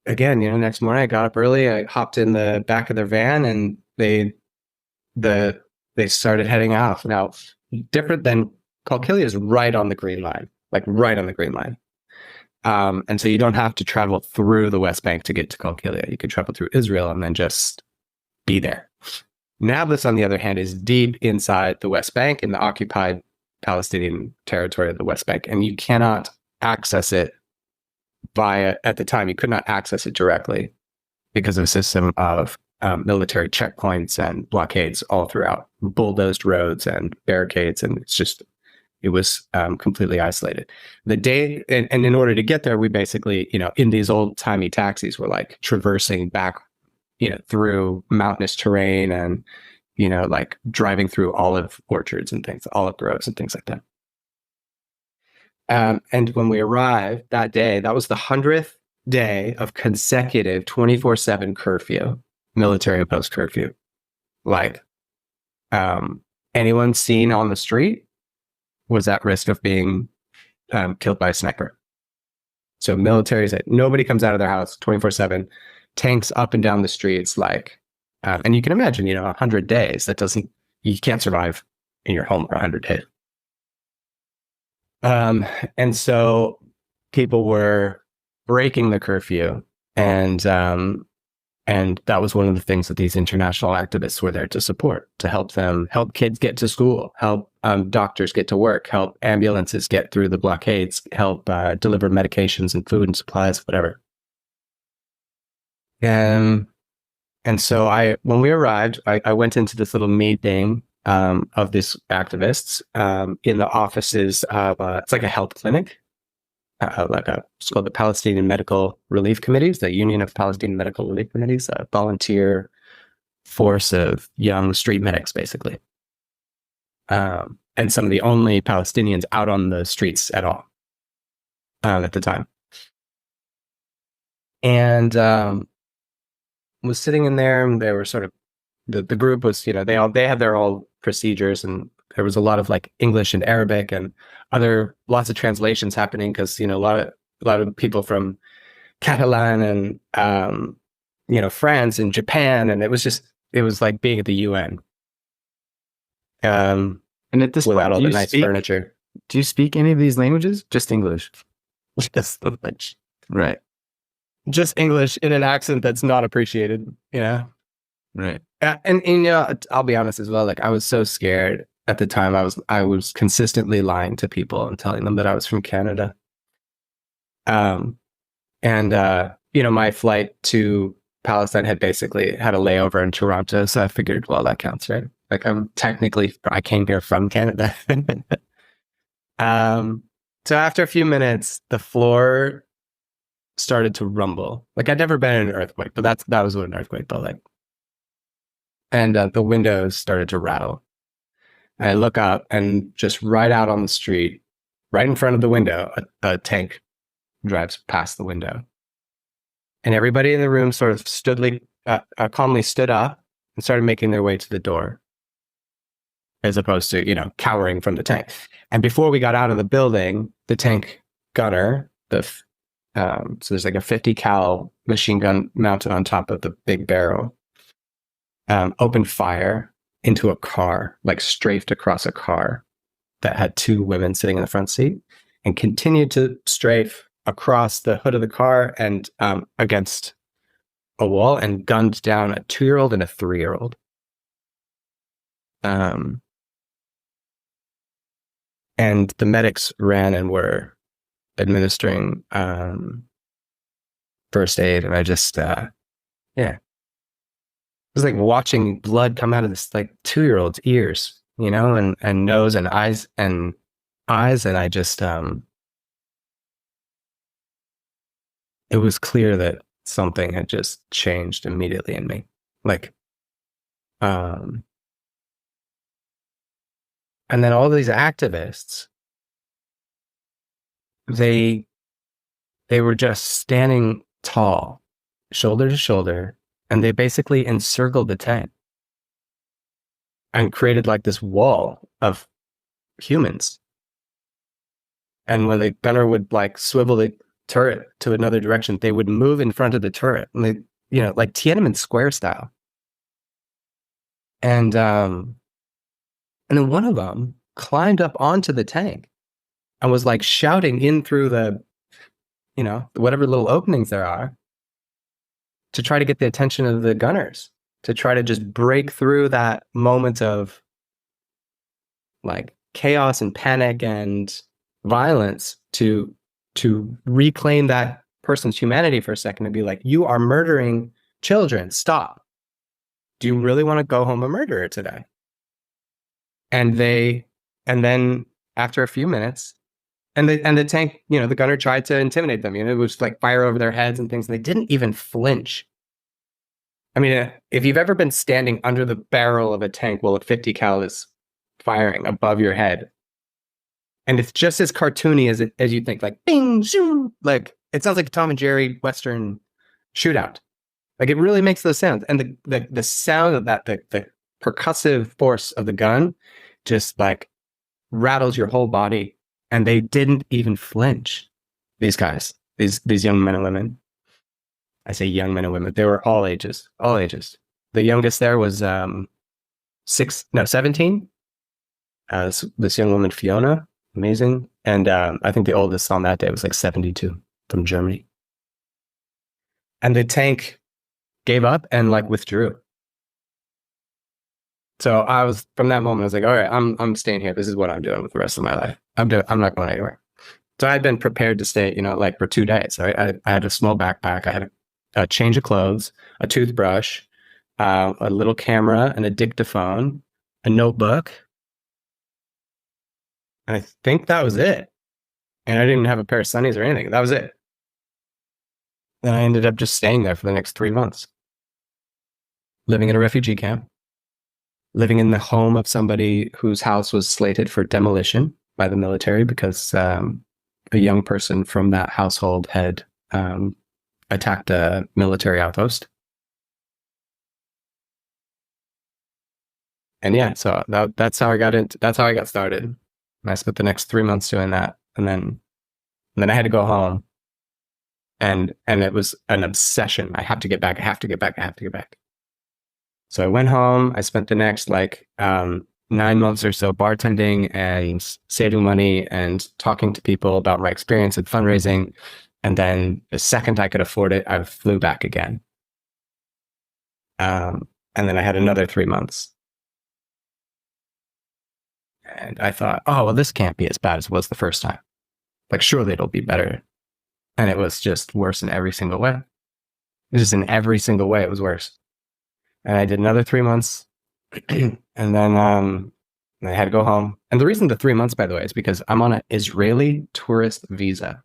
again, next morning I got up early. I hopped in the back of their van, and they started heading out. Now, different than Qalqilia is right on the Green Line, like right on the Green Line. And so you don't have to travel through the West Bank to get to Qalqilia. You can travel through Israel and then just be there. Nablus, on the other hand, is deep inside the West Bank in the occupied Palestinian territory of the West Bank, and you cannot access it at the time, you could not access it directly because of a system of military checkpoints and blockades all throughout, bulldozed roads and barricades, and it was completely isolated. The day, and in order to get there, we basically, in these old timey taxis, were like traversing back, through mountainous terrain and, like driving through olive orchards and things, olive groves and things like that. And when we arrived that day, that was the 100th day of consecutive 24/7 curfew, military post curfew. Like, anyone seen on the street was at risk of being killed by a sniper. So military said nobody comes out of their house 24/7, tanks up and down the streets. Like, and you can imagine, 100 days, you can't survive in your home for 100 days. And so people were breaking the curfew, and that was one of the things that these international activists were there to support, to help kids get to school, help doctors get to work, help ambulances get through the blockades, help deliver medications and food and supplies, whatever. And so when we arrived, I went into this little meeting of these activists in the offices of, it's like a health clinic. It's called the Palestinian Medical Relief Committees, the Union of Palestinian Medical Relief Committees, a volunteer force of young street medics, basically. And some of the only Palestinians out on the streets at all at the time. And was sitting in there, and they were sort of, the group was, they had their own procedures, and there was a lot of like English and Arabic and lots of translations happening, because a lot of people from Catalan and France and Japan, and it was like being at the UN. And at this without point, all the nice furniture. Do you speak any of these languages? Just English. Just English. Right. Just English in an accent that's not appreciated. Right. And I'll be honest as well. Like, I was so scared at the time. I was consistently lying to people and telling them that I was from Canada. And my flight to Palestine had basically had a layover in Toronto, so I figured, well, that counts, right? Like, I came here from Canada. So after a few minutes, the floor started to rumble. Like, I'd never been in an earthquake, but that was what an earthquake felt like. And the windows started to rattle. And I look up, and just right out on the street, right in front of the window, a tank drives past the window. And everybody in the room sort of calmly stood up and started making their way to the door, as opposed to, cowering from the tank. And before we got out of the building, the tank gunner, so there's like a 50 cal machine gun mounted on top of the big barrel, opened fire into a car, like strafed across a car that had two women sitting in the front seat, and continued to strafe across the hood of the car and against a wall, and gunned down a 2-year-old and a 3-year-old. And the medics ran and were administering first aid, and I just it was like watching blood come out of this like 2-year-old's ears, and nose and eyes, and I just it was clear that something had just changed immediately in me. Like, and then all these activists, they were just standing tall, shoulder to shoulder, and they basically encircled the tank and created like this wall of humans. And when the gunner would like swivel the turret to another direction, they would move in front of the turret, and they, like Tiananmen Square style. And then one of them climbed up onto the tank and was like shouting in through the, whatever little openings there are, to try to get the attention of the gunners, to try to just break through that moment of like chaos and panic and violence, to reclaim that person's humanity for a second and be like, you are murdering children. Stop. Do you really want to go home a murderer today? And then after a few minutes, and the tank, the gunner tried to intimidate them. It was like fire over their heads and things, and they didn't even flinch. I mean, if you've ever been standing under the barrel of a tank while a 50 cal is firing above your head, And it's just as cartoony as you think, like bing, zoom, like it sounds like a Tom and Jerry Western shootout. Like it really makes those sounds, and the sound of that, the percussive force of the gun, just like rattles your whole body. And they didn't even flinch. These guys, these young men and women. I say young men and women. They were all ages, all ages. The youngest there was 17. This young woman, Fiona, amazing. And I think the oldest on that day was like 72 from Germany. And the tank gave up and like withdrew. So I was, from that moment, I was like, all right, I'm staying here. This is what I'm doing with the rest of my life. I'm not going anywhere. So I had been prepared to stay, like for 2 days. Right? I had a small backpack. I had a change of clothes, a toothbrush, a little camera, and a dictaphone, a notebook. And I think that was it. And I didn't have a pair of sunnies or anything. That was it. Then I ended up just staying there for the next 3 months, living in a refugee camp, living in the home of somebody whose house was slated for demolition by the military because a young person from that household had attacked a military outpost. And yeah, so that's how I got started. And I spent the next 3 months doing that. And then I had to go home. And it was an obsession. I have to get back. I have to get back. I have to get back. So I went home. I spent the next 9 months or so bartending and saving money and talking to people about my experience in fundraising. And then the second I could afford it, I flew back again. And then I had another 3 months. And I thought, oh, well, this can't be as bad as it was the first time. Like, surely it'll be better. And it was just worse in every single way. Just in every single way, it was worse. And I did another 3 months. And then I had to go home. And the reason the 3 months, by the way, is because I'm on an Israeli tourist visa.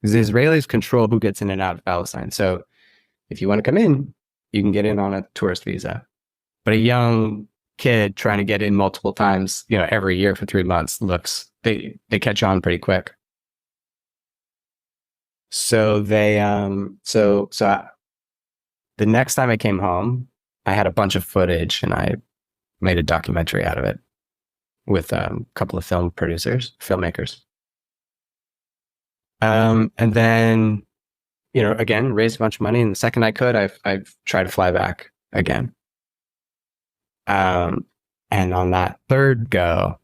Because the Israelis control who gets in and out of Palestine. So if you want to come in, you can get in on a tourist visa. But a young kid trying to get in multiple times, every year for 3 months, they catch on pretty quick. So the next time I came home, I had a bunch of footage and I made a documentary out of it with a couple of filmmakers. And then, again, raised a bunch of money. And the second I could, I've tried to fly back again. And on that third go,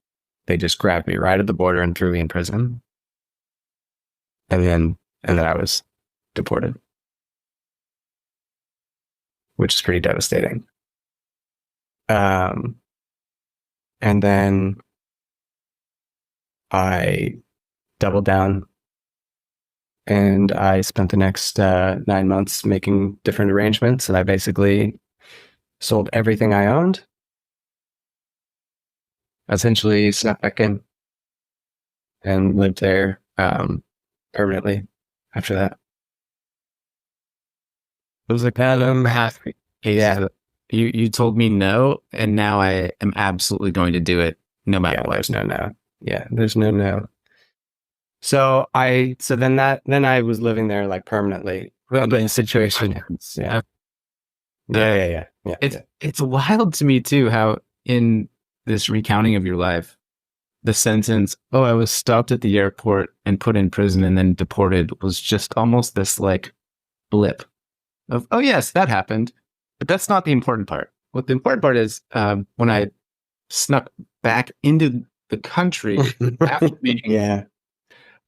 they just grabbed me right at the border and threw me in prison. And then I was deported, which is pretty devastating. And then I doubled down and I spent the next 9 months making different arrangements. And I basically sold everything I owned, essentially snapped back in and lived there permanently after that. It was like, I'm happy. Yeah. You told me no, and now I am absolutely going to do it no matter what. There's no no. Yeah, there's no no. So then I was living there permanently. Well, the situation. Yeah. It's wild to me too how in this recounting of your life, the sentence, "Oh, I was stopped at the airport and put in prison and then deported," was just almost this blip of, "Oh yes, that happened," but that's not the important part. What the important part is when I snuck back into the country after being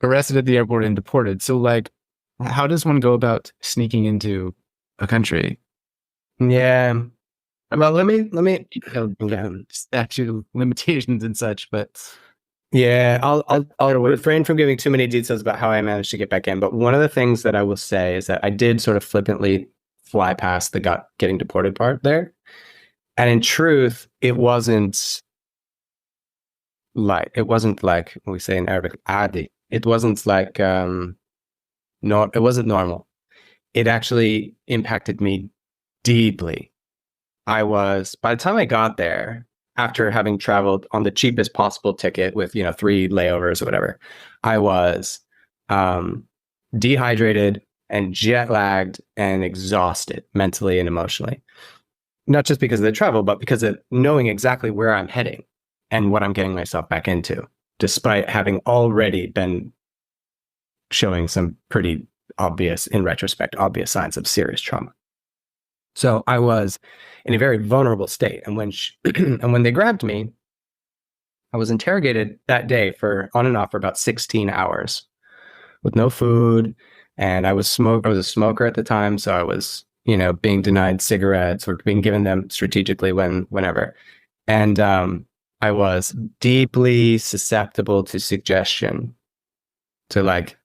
arrested at the airport and deported. So how does one go about sneaking into a country? Yeah. Well, let me statute of limitations and such, but yeah, I'll refrain from giving too many details about how I managed to get back in. But one of the things that I will say is that I did sort of flippantly fly past the getting deported part there. And in truth, it wasn't like what we say in Arabic, adi. It wasn't it wasn't normal. It actually impacted me deeply. By the time I got there, after having traveled on the cheapest possible ticket with, 3 layovers or whatever, I was dehydrated and jet lagged and exhausted mentally and emotionally. Not just because of the travel, but because of knowing exactly where I'm heading and what I'm getting myself back into, despite having already been showing some pretty obvious, in retrospect, obvious signs of serious trauma. So I was in a very vulnerable state. And when they grabbed me, I was interrogated that day for on and off for about 16 hours with no food. And I was a smoker at the time. So I was, being denied cigarettes or being given them strategically whenever. And I was deeply susceptible to suggestion, to like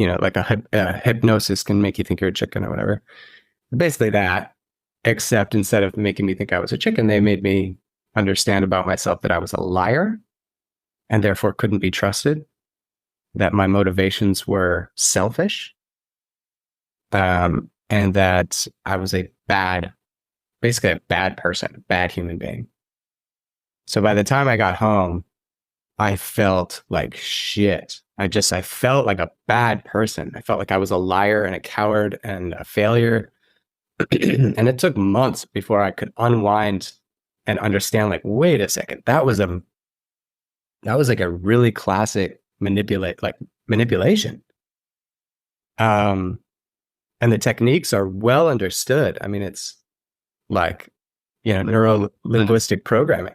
a hypnosis can make you think you're a chicken or whatever. Basically that, except instead of making me think I was a chicken, they made me understand about myself that I was a liar and therefore couldn't be trusted, that my motivations were selfish, and that I was basically a bad person, a bad human being. So by the time I got home, I felt like shit. I felt like a bad person. I felt like I was a liar and a coward and a failure. And it took months before I could unwind and understand, like, wait a second, that was like a really classic manipulation. And the techniques are well understood. I mean, it's like, neuro linguistic programming.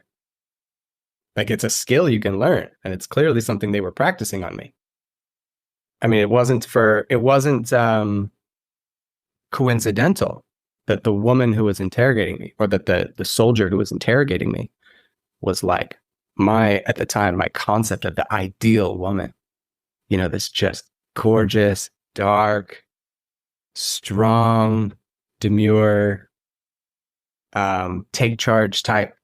Like, it's a skill you can learn, and it's clearly something they were practicing on me. I mean, it wasn't coincidental that the woman who was interrogating me, or that the soldier who was interrogating me, was like at the time, my concept of the ideal woman. This just gorgeous, dark, strong, demure, take charge type.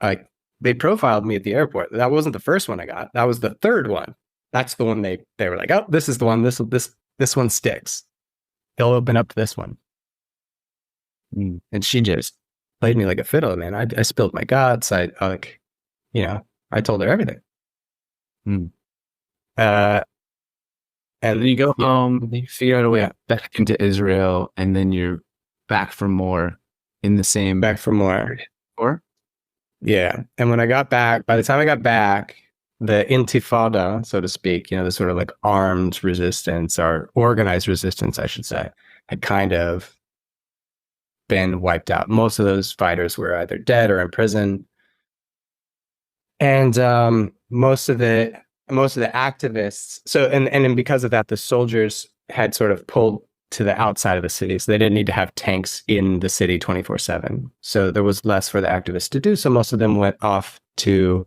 Like, they profiled me at the airport. That wasn't the first one I got. That was the third one. That's the one they were like, oh, this is the one. This one sticks. They'll open up to this one. And she just played me like a fiddle, man. I spilled my guts. I told her everything. And then you go home, you figure out a way back into Israel, and then you're back for more in the same. Back for more. Or? Yeah. And when I got back, by the time I got back, the intifada, so to speak, the sort of like armed resistance, or organized resistance, I should say, had kind of been wiped out. Most of those fighters were either dead or in prison. And most of the activists, and because of that, the soldiers had sort of pulled to the outside of the city. So they didn't need to have tanks in the city 24/7. So there was less for the activists to do. So most of them went off to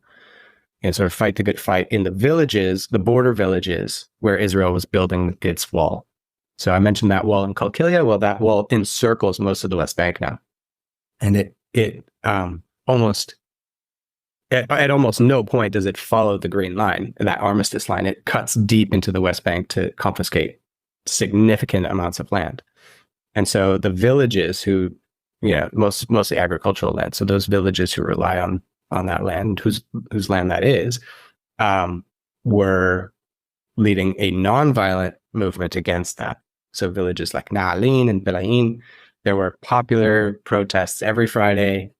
sort of fight the good fight in the villages, the border villages, where Israel was building its wall. So I mentioned that wall in Qalqilia. Well, that wall encircles most of the West Bank now. And it almost, at almost no point does it follow the green line, that armistice line. It cuts deep into the West Bank to confiscate significant amounts of land. And so the villages who, mostly agricultural land. So those villages who rely on that land, whose land that is, were leading a nonviolent movement against that. So villages like Na'alin and Bilayin, there were popular protests every Friday,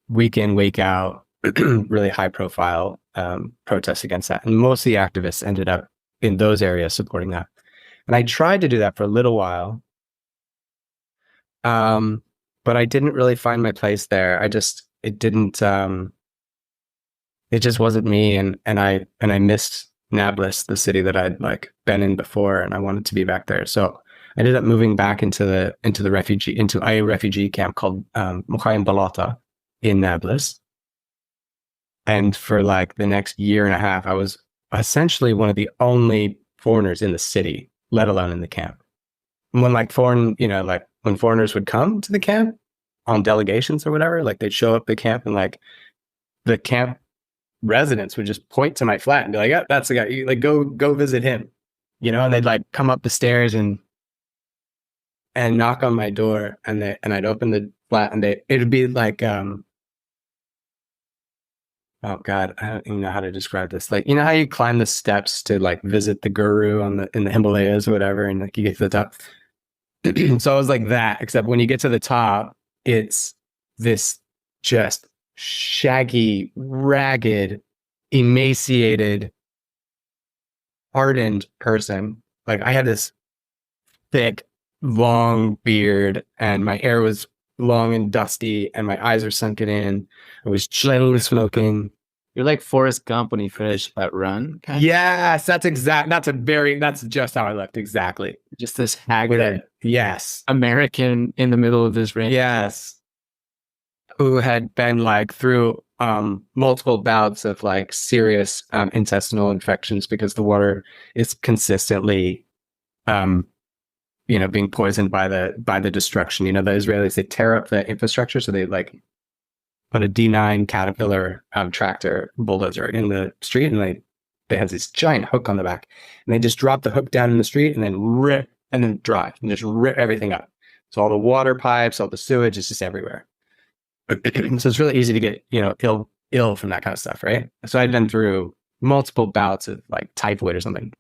week in, week out, really high profile protests against that. And most of the activists ended up in those areas supporting that. And I tried to do that for a little while, but I didn't really find my place there. It just wasn't me. And I missed Nablus, the city that I'd like been in before, and I wanted to be back there. So I ended up moving back into a refugee camp called Mukhayim Balata in Nablus. And for like the next year and a half, I was essentially one of the only foreigners in the city, let alone in the camp. And when when foreigners would come to the camp on delegations or whatever, like they'd show up at the camp, and like the camp residents would just point to my flat and be like, "Yeah, that's the guy. You, like, go visit him," And they'd like come up the stairs and knock on my door, and I'd open the flat, and it'd be like oh God, I don't even know how to describe this. Like, you know how you climb the steps to like visit the guru in the Himalayas or whatever, and like you get to the top. So I was like that, except when you get to the top, it's this just shaggy, ragged, emaciated, hardened person. Like I had this thick, long beard, and my hair was long and dusty, and my eyes are sunken in. I was chain smoking. You're like Forrest Gump when he finished that run. Yes, that's just how I looked. Exactly. Just this haggard Yes. American in the middle of this rain. Yes. Who had been like through multiple bouts of like serious intestinal infections because the water is consistently being poisoned by the destruction. The Israelis, they tear up the infrastructure, so they like put a D9 Caterpillar tractor bulldozer in the street, and they have this giant hook on the back, and they just drop the hook down in the street and then rip and then drive and just rip everything up. So all the water pipes, all the sewage is just everywhere. So it's really easy to get ill from that kind of stuff, right? So I'd been through multiple bouts of like typhoid or something,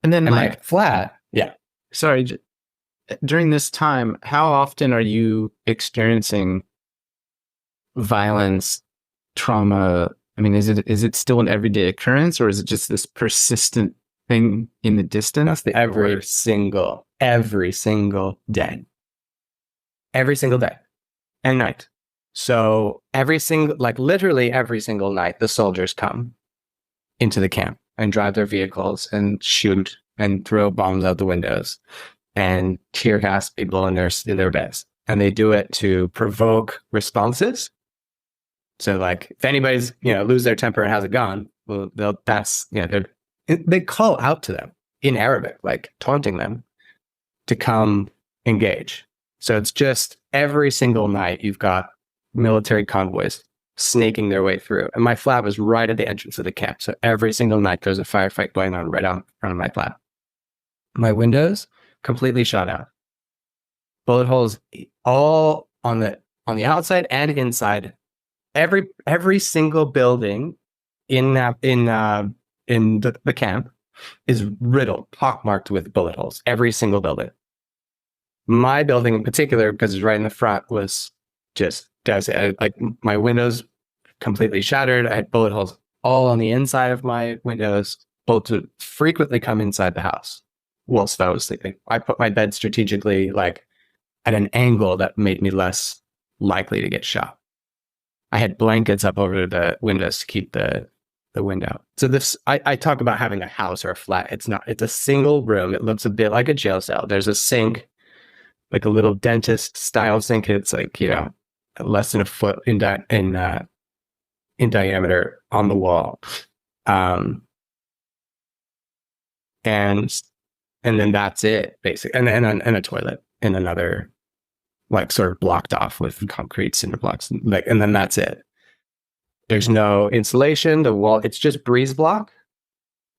and then like flat. Yeah. Sorry. During this time, how often are you experiencing violence, trauma? I mean, is it still an everyday occurrence, or is it just this persistent thing in the distance? Every single day. Every single day and night. So literally every single night, the soldiers come into the camp and drive their vehicles and shoot and throw bombs out the windows and tear gas people in their beds. And they do it to provoke responses. So like if anybody's, lose their temper and has a gun, well, they call out to them in Arabic, like taunting them to come engage. So it's just every single night you've got military convoys snaking their way through. And my flat was right at the entrance of the camp. So every single night there's a firefight going on right out in front of my flat. My windows completely shot out. Bullet holes all on the outside and inside. Every single building in the camp is riddled, pockmarked with bullet holes. Every single building. My building in particular, because it's right in the front, was just devastated. Like my windows completely shattered. I had bullet holes all on the inside of my windows. Bullets would frequently come inside the house whilst I was sleeping. I put my bed strategically like at an angle that made me less likely to get shot. I had blankets up over the windows to keep the wind out. So I talk about having a house or a flat. It's a single room. It looks a bit like a jail cell. There's a sink, like a little dentist style sink. It's like, less than a foot in diameter on the wall. And then that's it basically. And a toilet in another, like sort of blocked off with concrete cinder blocks. And then that's it. There's no insulation. The wall, it's just breeze block,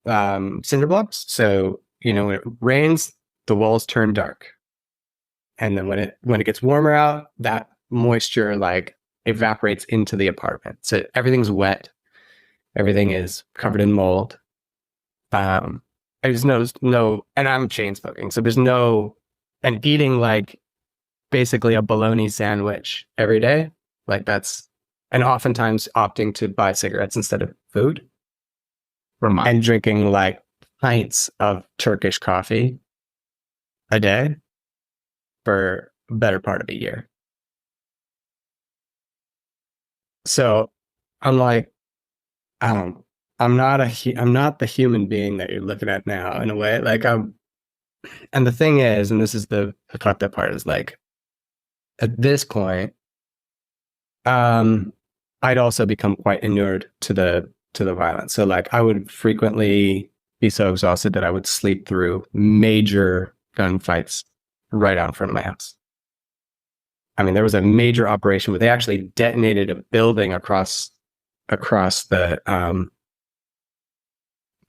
cinder blocks. So, when it rains, the walls turn dark. And then when it gets warmer out, that moisture like evaporates into the apartment. So everything's wet. Everything is covered in mold. There's no, and I'm chain smoking. So and eating like basically a bologna sandwich every day. Like and oftentimes opting to buy cigarettes instead of food. And drinking like pints of Turkish coffee a day for a better part of a year. So I'm like, I'm not the human being that you're looking at now in a way. Like and the thing is, and this is the fucked up part, is like at this point, I'd also become quite inured to the violence. So like I would frequently be so exhausted that I would sleep through major gunfights right out in front of my house. I mean, there was a major operation where they actually detonated a building across the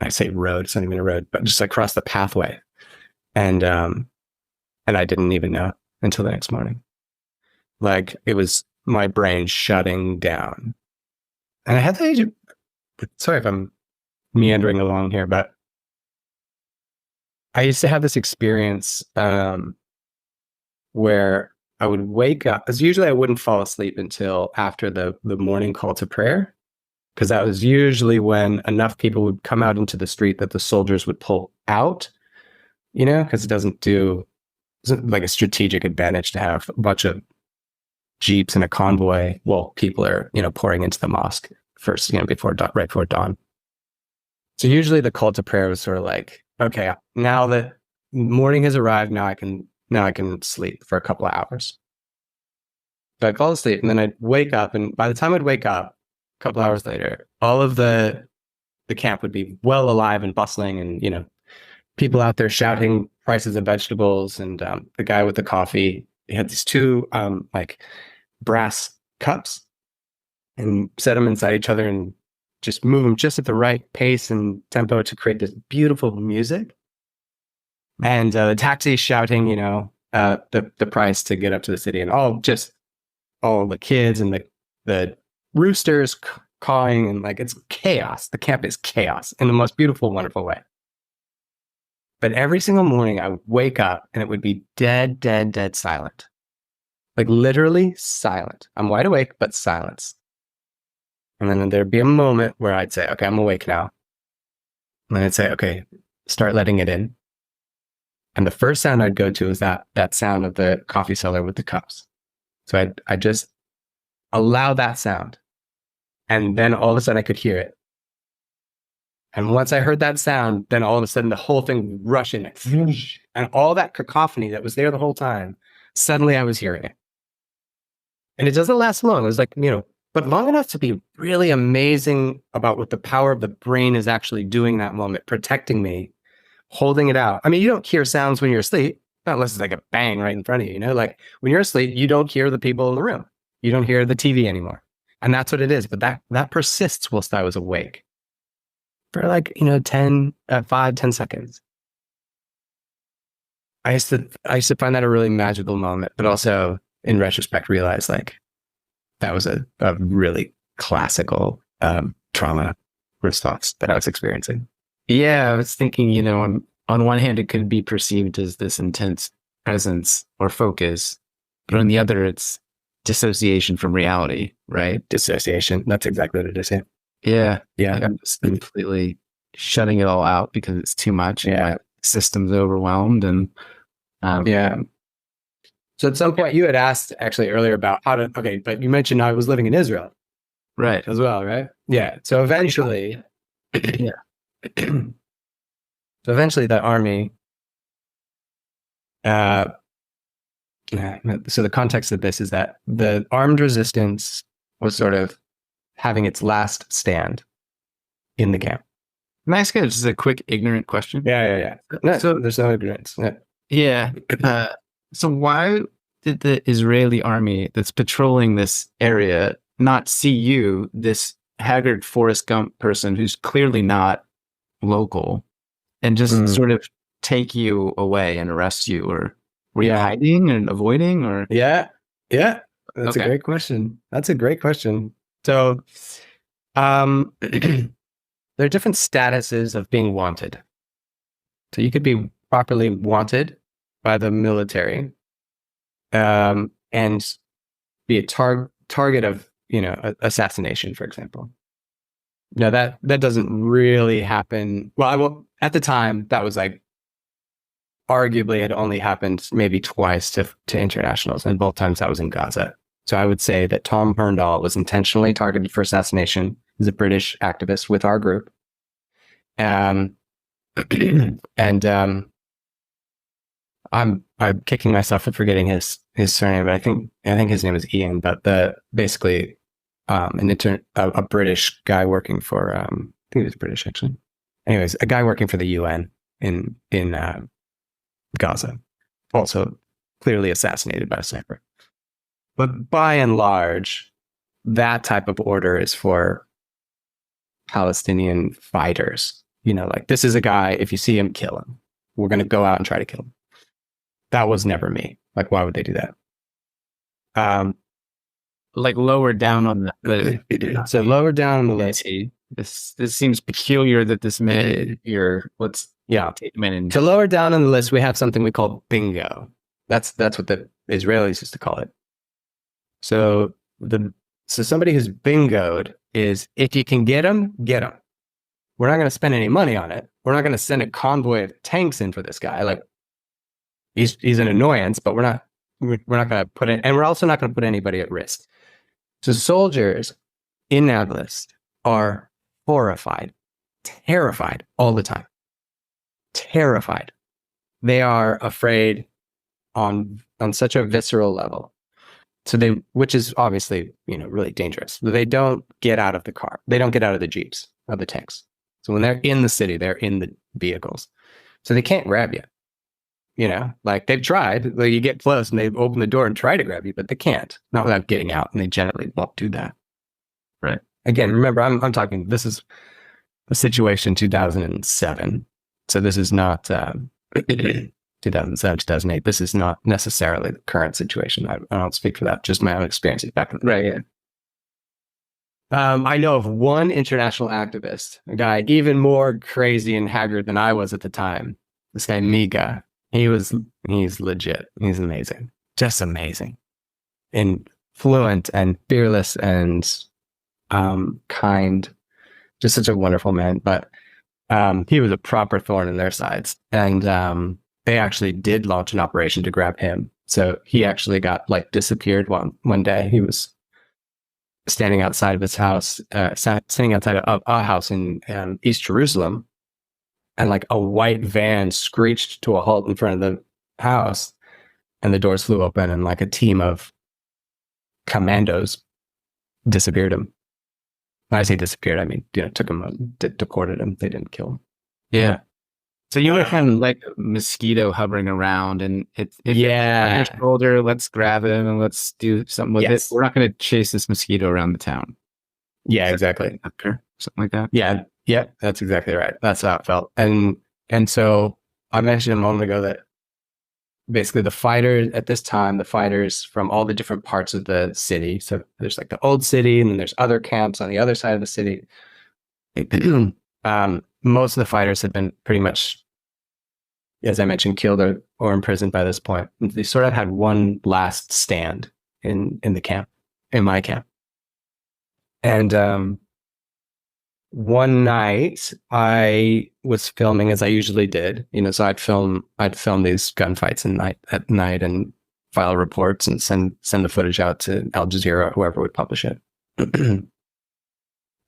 I say road, it's not even a road, but just across the pathway. And I didn't even know until the next morning. Like it was my brain shutting down. And I had the sorry if I'm meandering along here, but I used to have this experience where I would wake up, because usually I wouldn't fall asleep until after the morning call to prayer, because that was usually when enough people would come out into the street that the soldiers would pull out, because it's like a strategic advantage to have a bunch of jeeps and a convoy while people are, pouring into the mosque first, before right before dawn. So usually the call to prayer was sort of like, okay, now that morning has arrived, now I can sleep for a couple of hours. So I'd fall asleep and then I'd wake up, and by the time I'd wake up, a couple hours later, all of the camp would be well alive and bustling, and people out there shouting prices of vegetables, and the guy with the coffee, he had these two like brass cups and set them inside each other and just move them just at the right pace and tempo to create this beautiful music. And the taxi shouting, the price to get up to the city, and all the kids and the roosters cawing, and like it's chaos. The camp is chaos in the most beautiful, wonderful way. But every single morning I would wake up and it would be dead, dead, dead silent. Like literally silent. I'm wide awake, but silence. And then there'd be a moment where I'd say, okay, I'm awake now. And then I'd say, okay, start letting it in. And the first sound I'd go to is that sound of the coffee seller with the cups. So I'd just allow that sound. And then all of a sudden I could hear it. And once I heard that sound, then all of a sudden the whole thing would rush in. And all that cacophony that was there the whole time, suddenly I was hearing it. And it doesn't last long. It was like, but long enough to be really amazing about what the power of the brain is actually doing that moment, protecting me, holding it out. I mean, you don't hear sounds when you're asleep, not unless it's like a bang right in front of you, Like when you're asleep, you don't hear the people in the room. You don't hear the TV anymore. And that's what it is. But that persists whilst I was awake for like, 5-10 seconds. I used to find that a really magical moment, but also in retrospect, realize like that was a really classical trauma response that I was experiencing. Yeah, I was thinking, on one hand, it could be perceived as this intense presence or focus, but on the other, it's dissociation from reality, right? Dissociation. That's exactly what it is. Yeah. Yeah. Like I'm just completely shutting it all out because it's too much. Yeah. My system's overwhelmed. And yeah. So at some point you had asked actually earlier about but you mentioned I was living in Israel. Right. As well, right? Yeah. So eventually, yeah. So eventually the army, so the context of this is that the armed resistance was sort of having its last stand in the camp. Nice guy. Just a quick ignorant question. Yeah. No, so there's no ignorance. Yeah. So why did the Israeli army that's patrolling this area not see you, this haggard Forrest Gump person who's clearly not local, and just sort of take you away and arrest you? Or were you hiding and avoiding? Or yeah, that's a great question. So there are different statuses of being wanted. So you could be properly wanted by the military and be a target of assassination, for example. No, that doesn't really happen. Well, at the time, that was like arguably had only happened maybe twice to internationals, and both times that was in Gaza. So I would say that Tom Herndal was intentionally targeted for assassination. He's a British activist with our group. And I'm kicking myself for forgetting his surname, but I think his name is Ian. But basically a British guy working for I think he was British actually. Anyways, a guy working for the UN in Gaza, also clearly assassinated by a sniper. But by and large, that type of order is for Palestinian fighters. Like this is a guy, if you see him, kill him. We're going to go out and try to kill him. That was never me. Like, why would they do that? like lower down on the So lower down on the list. this seems peculiar that this made your statement. So lower down on the list, we have something we call bingo. That's what the Israelis used to call it. So somebody who's bingoed is, if you can get them, get them. We're not going to spend any money on it. We're not going to send a convoy of tanks in for this guy. Like, he's an annoyance, but we're not going to put it, and we're also not going to put anybody at risk. So soldiers in Nablus are horrified, terrified all the time. Terrified. They are afraid on such a visceral level. So which is obviously, really dangerous. They don't get out of the car. They don't get out of the jeeps, of the tanks. So when they're in the city, they're in the vehicles. So they can't grab you. Like, they've tried. Like, you get close and they open the door and try to grab you, but they can't. Not without getting out, and they generally won't do that. Right. Again, remember, I'm talking, this is a situation 2007. So this is not 2007, 2008. This is not necessarily the current situation. I don't speak for that, just my own experiences back then. Right, yeah. I know of one international activist, a guy even more crazy and haggard than I was at the time. This guy, Miga. He's legit. He's amazing. Just amazing. And fluent and fearless and kind. Just such a wonderful man. But he was a proper thorn in their sides. And they actually did launch an operation to grab him. So he actually got disappeared one day. He was standing outside of his house, standing outside of a house in East Jerusalem. And a white van screeched to a halt in front of the house, and the doors flew open, and a team of commandos disappeared him. When I say disappeared, I mean, took him, deported him. They didn't kill him. Yeah. So you were kind of like a mosquito hovering around, and it's on your shoulder. Let's grab him and let's do something with it. We're not going to chase this mosquito around the town. Yeah, exactly. Something like that. Yeah, that's exactly right. That's how it felt. And so I mentioned a moment ago that basically the fighters from all the different parts of the city. So there's the old city, and then there's other camps on the other side of the city. Most of the fighters had been pretty much, as I mentioned, killed or imprisoned by this point. They sort of had one last stand in the camp, in my camp. And one night I was filming, as I usually did, so I'd film these gunfights at night and file reports and send the footage out to Al Jazeera or whoever would publish it.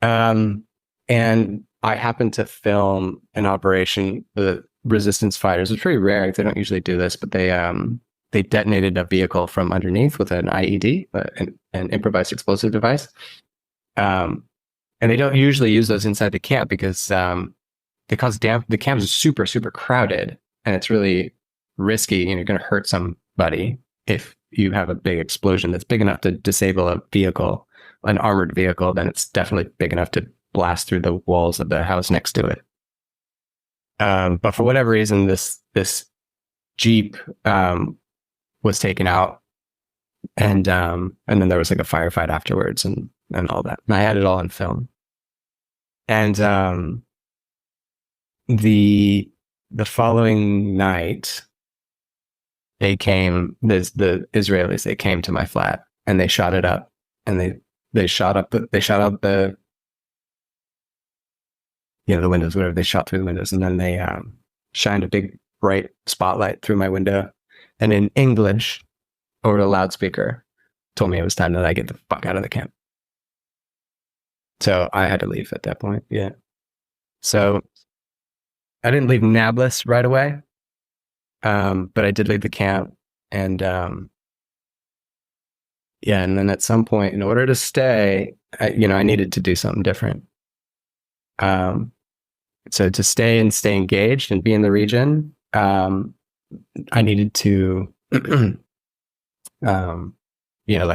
And I happened to film an operation. The resistance fighters, it's pretty rare. They don't usually do this, but they detonated a vehicle from underneath with an IED, an improvised explosive device. And they don't usually use those inside the camp because they cause damage. The camp is super, super crowded, and it's really risky. You're going to hurt somebody if you have a big explosion that's big enough to disable a vehicle, an armored vehicle. Then it's definitely big enough to blast through the walls of the house next to it. But for whatever reason, this Jeep was taken out, and then there was a firefight afterwards and all that. And I had it all on film. And the following night, the Israelis, they came to my flat and they shot it up, and they shot up the windows, whatever. They shot through the windows, and then they shined a big bright spotlight through my window, and in English over the loudspeaker told me it was time that I get the fuck out of the camp. So I had to leave at that point. Yeah. So I didn't leave Nablus right away, but I did leave the camp, and and then at some point, in order to stay, I needed to do something different. So to stay engaged and be in the region, I needed to,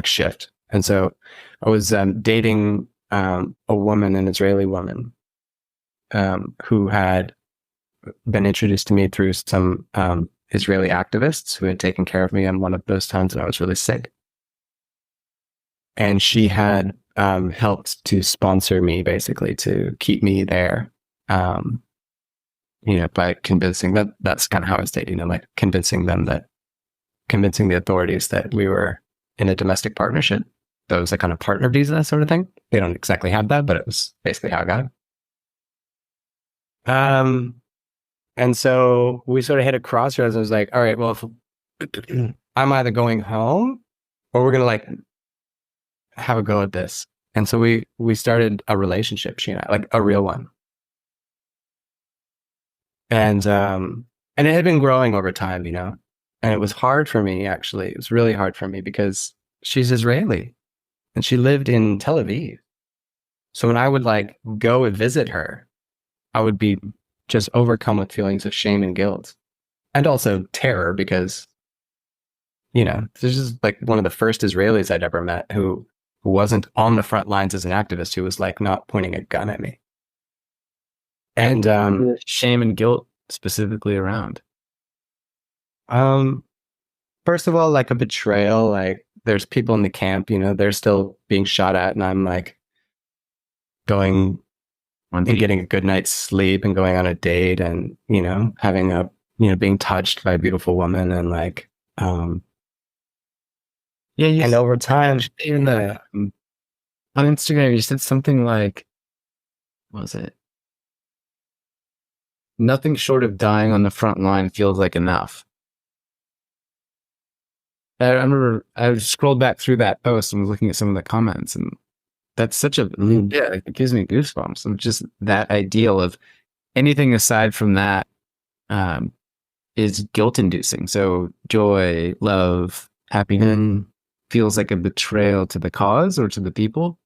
shift. And so I was dating a woman, an Israeli woman, who had been introduced to me through some Israeli activists who had taken care of me on one of those times that I was really sick. and she had helped to sponsor me, basically to keep me there. Um, by convincing them, that's kind of how I stayed, like convincing the authorities that we were in a domestic partnership. That was a kind of partner visa sort of thing. They don't exactly have that, but it was basically how I got it. And so we sort of hit a crossroads. I was like, all right, well, if I'm either going home or we're going to like have a go at this. And so we started a relationship, she and I, like a real one. And it had been growing over time, and it was hard for me, actually. It was really hard for me because she's Israeli and she lived in Tel Aviv. So when I would like go and visit her, I would be just overcome with feelings of shame and guilt and also terror because, this is like one of the first Israelis I'd ever met who wasn't on the front lines as an activist, who was like not pointing a gun at me. And shame and guilt specifically around. First of all, like a betrayal, like there's people in the camp, they're still being shot at, and I'm like going and getting a good night's sleep and going on a date and, having being touched by a beautiful woman and like, and over time, even on Instagram, you said something like, what was it? Nothing short of dying on the front line feels like enough. I remember I scrolled back through that post and was looking at some of the comments, and that's such a, it gives me goosebumps. And just that ideal of anything aside from that is guilt inducing. So joy, love, happiness feels like a betrayal to the cause or to the people.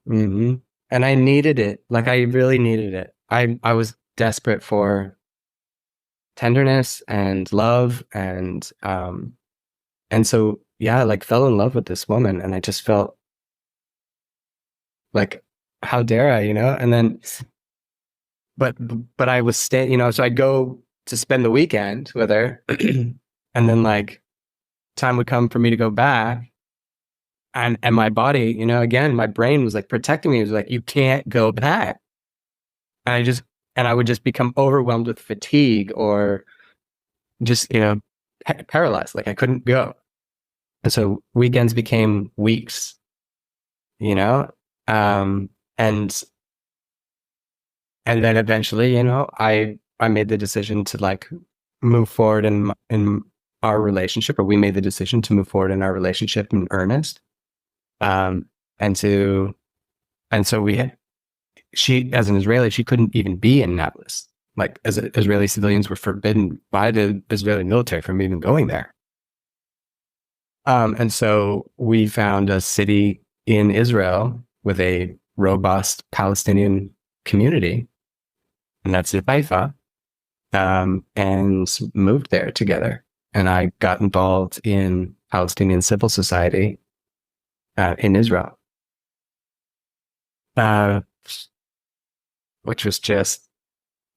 Mm-hmm. And I needed it. Like I really needed it. I was desperate for tenderness and love and so yeah, like fell in love with this woman, and I just felt like, how dare I, and then but I was staying, so I'd go to spend the weekend with her and then like time would come for me to go back, and my body, again, my brain was like protecting me. It was like, you can't go back. And I would just become overwhelmed with fatigue or just, paralyzed. Like I couldn't go. And so weekends became weeks, and then eventually, I made the decision to like move forward in our relationship, or we made the decision to move forward in our relationship in earnest. And so she, as an Israeli, she couldn't even be in Nablus. Like as Israeli civilians were forbidden by the Israeli military from even going there. And so we found a city in Israel with a robust Palestinian community, and that's Haifa, and moved there together. And I got involved in Palestinian civil society in Israel, which was just,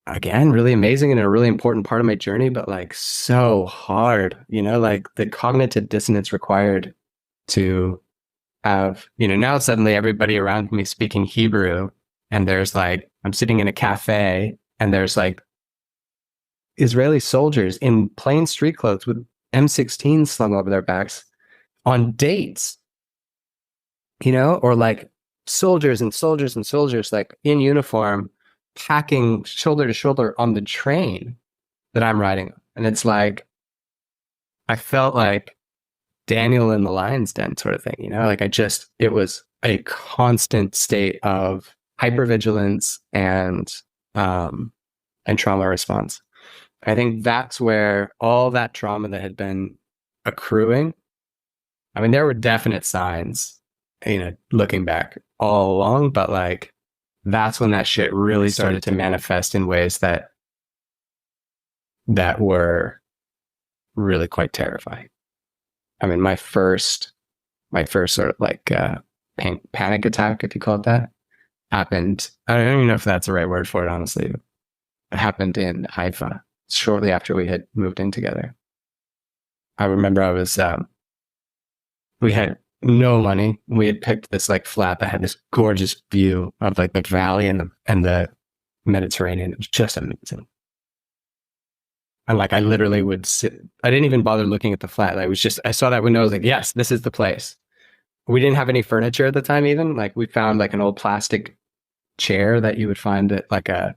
again, really amazing and a really important part of my journey, but like so hard, like the cognitive dissonance required to have, now suddenly everybody around me speaking Hebrew, and there's like, I'm sitting in a cafe and there's like Israeli soldiers in plain street clothes with M16s slung over their backs on dates, or like soldiers and soldiers and soldiers like in uniform, packing shoulder to shoulder on the train that I'm riding. And it's like, I felt like Daniel in the lion's den sort of thing, like it was a constant state of hypervigilance and trauma response. I think that's where all that trauma that had been accruing, I mean, there were definite signs, looking back all along, but like, that's when that shit really started to manifest in ways that were really quite terrifying. I mean, my first sort of like panic attack, if you call it that, happened. I don't even know if that's the right word for it, honestly. It happened in Haifa shortly after we had moved in together. I remember I was, we had no money. We had picked this like flat that had this gorgeous view of like the valley and the Mediterranean. It was just amazing. And like I literally would sit. I didn't even bother looking at the flat. I was just I saw that window. I was like, yes, this is the place. We didn't have any furniture at the time. Even like we found like an old plastic chair that you would find at like a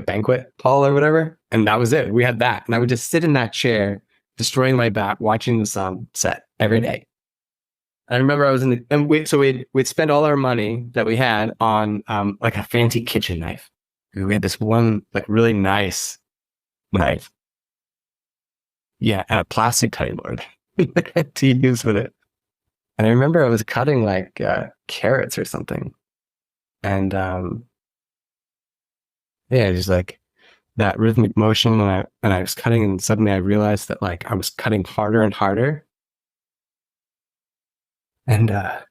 banquet hall or whatever, and that was it. We had that, and I would just sit in that chair, destroying my back, watching the sun set every day. I remember I was in the, and we'd spend all our money that we had on like a fancy kitchen knife. We had this one like really nice knife, yeah, and a plastic cutting board to use with it. And I remember I was cutting like carrots or something, and yeah, just like that rhythmic motion, and I was cutting, and suddenly I realized that like I was cutting harder and harder, and yeah,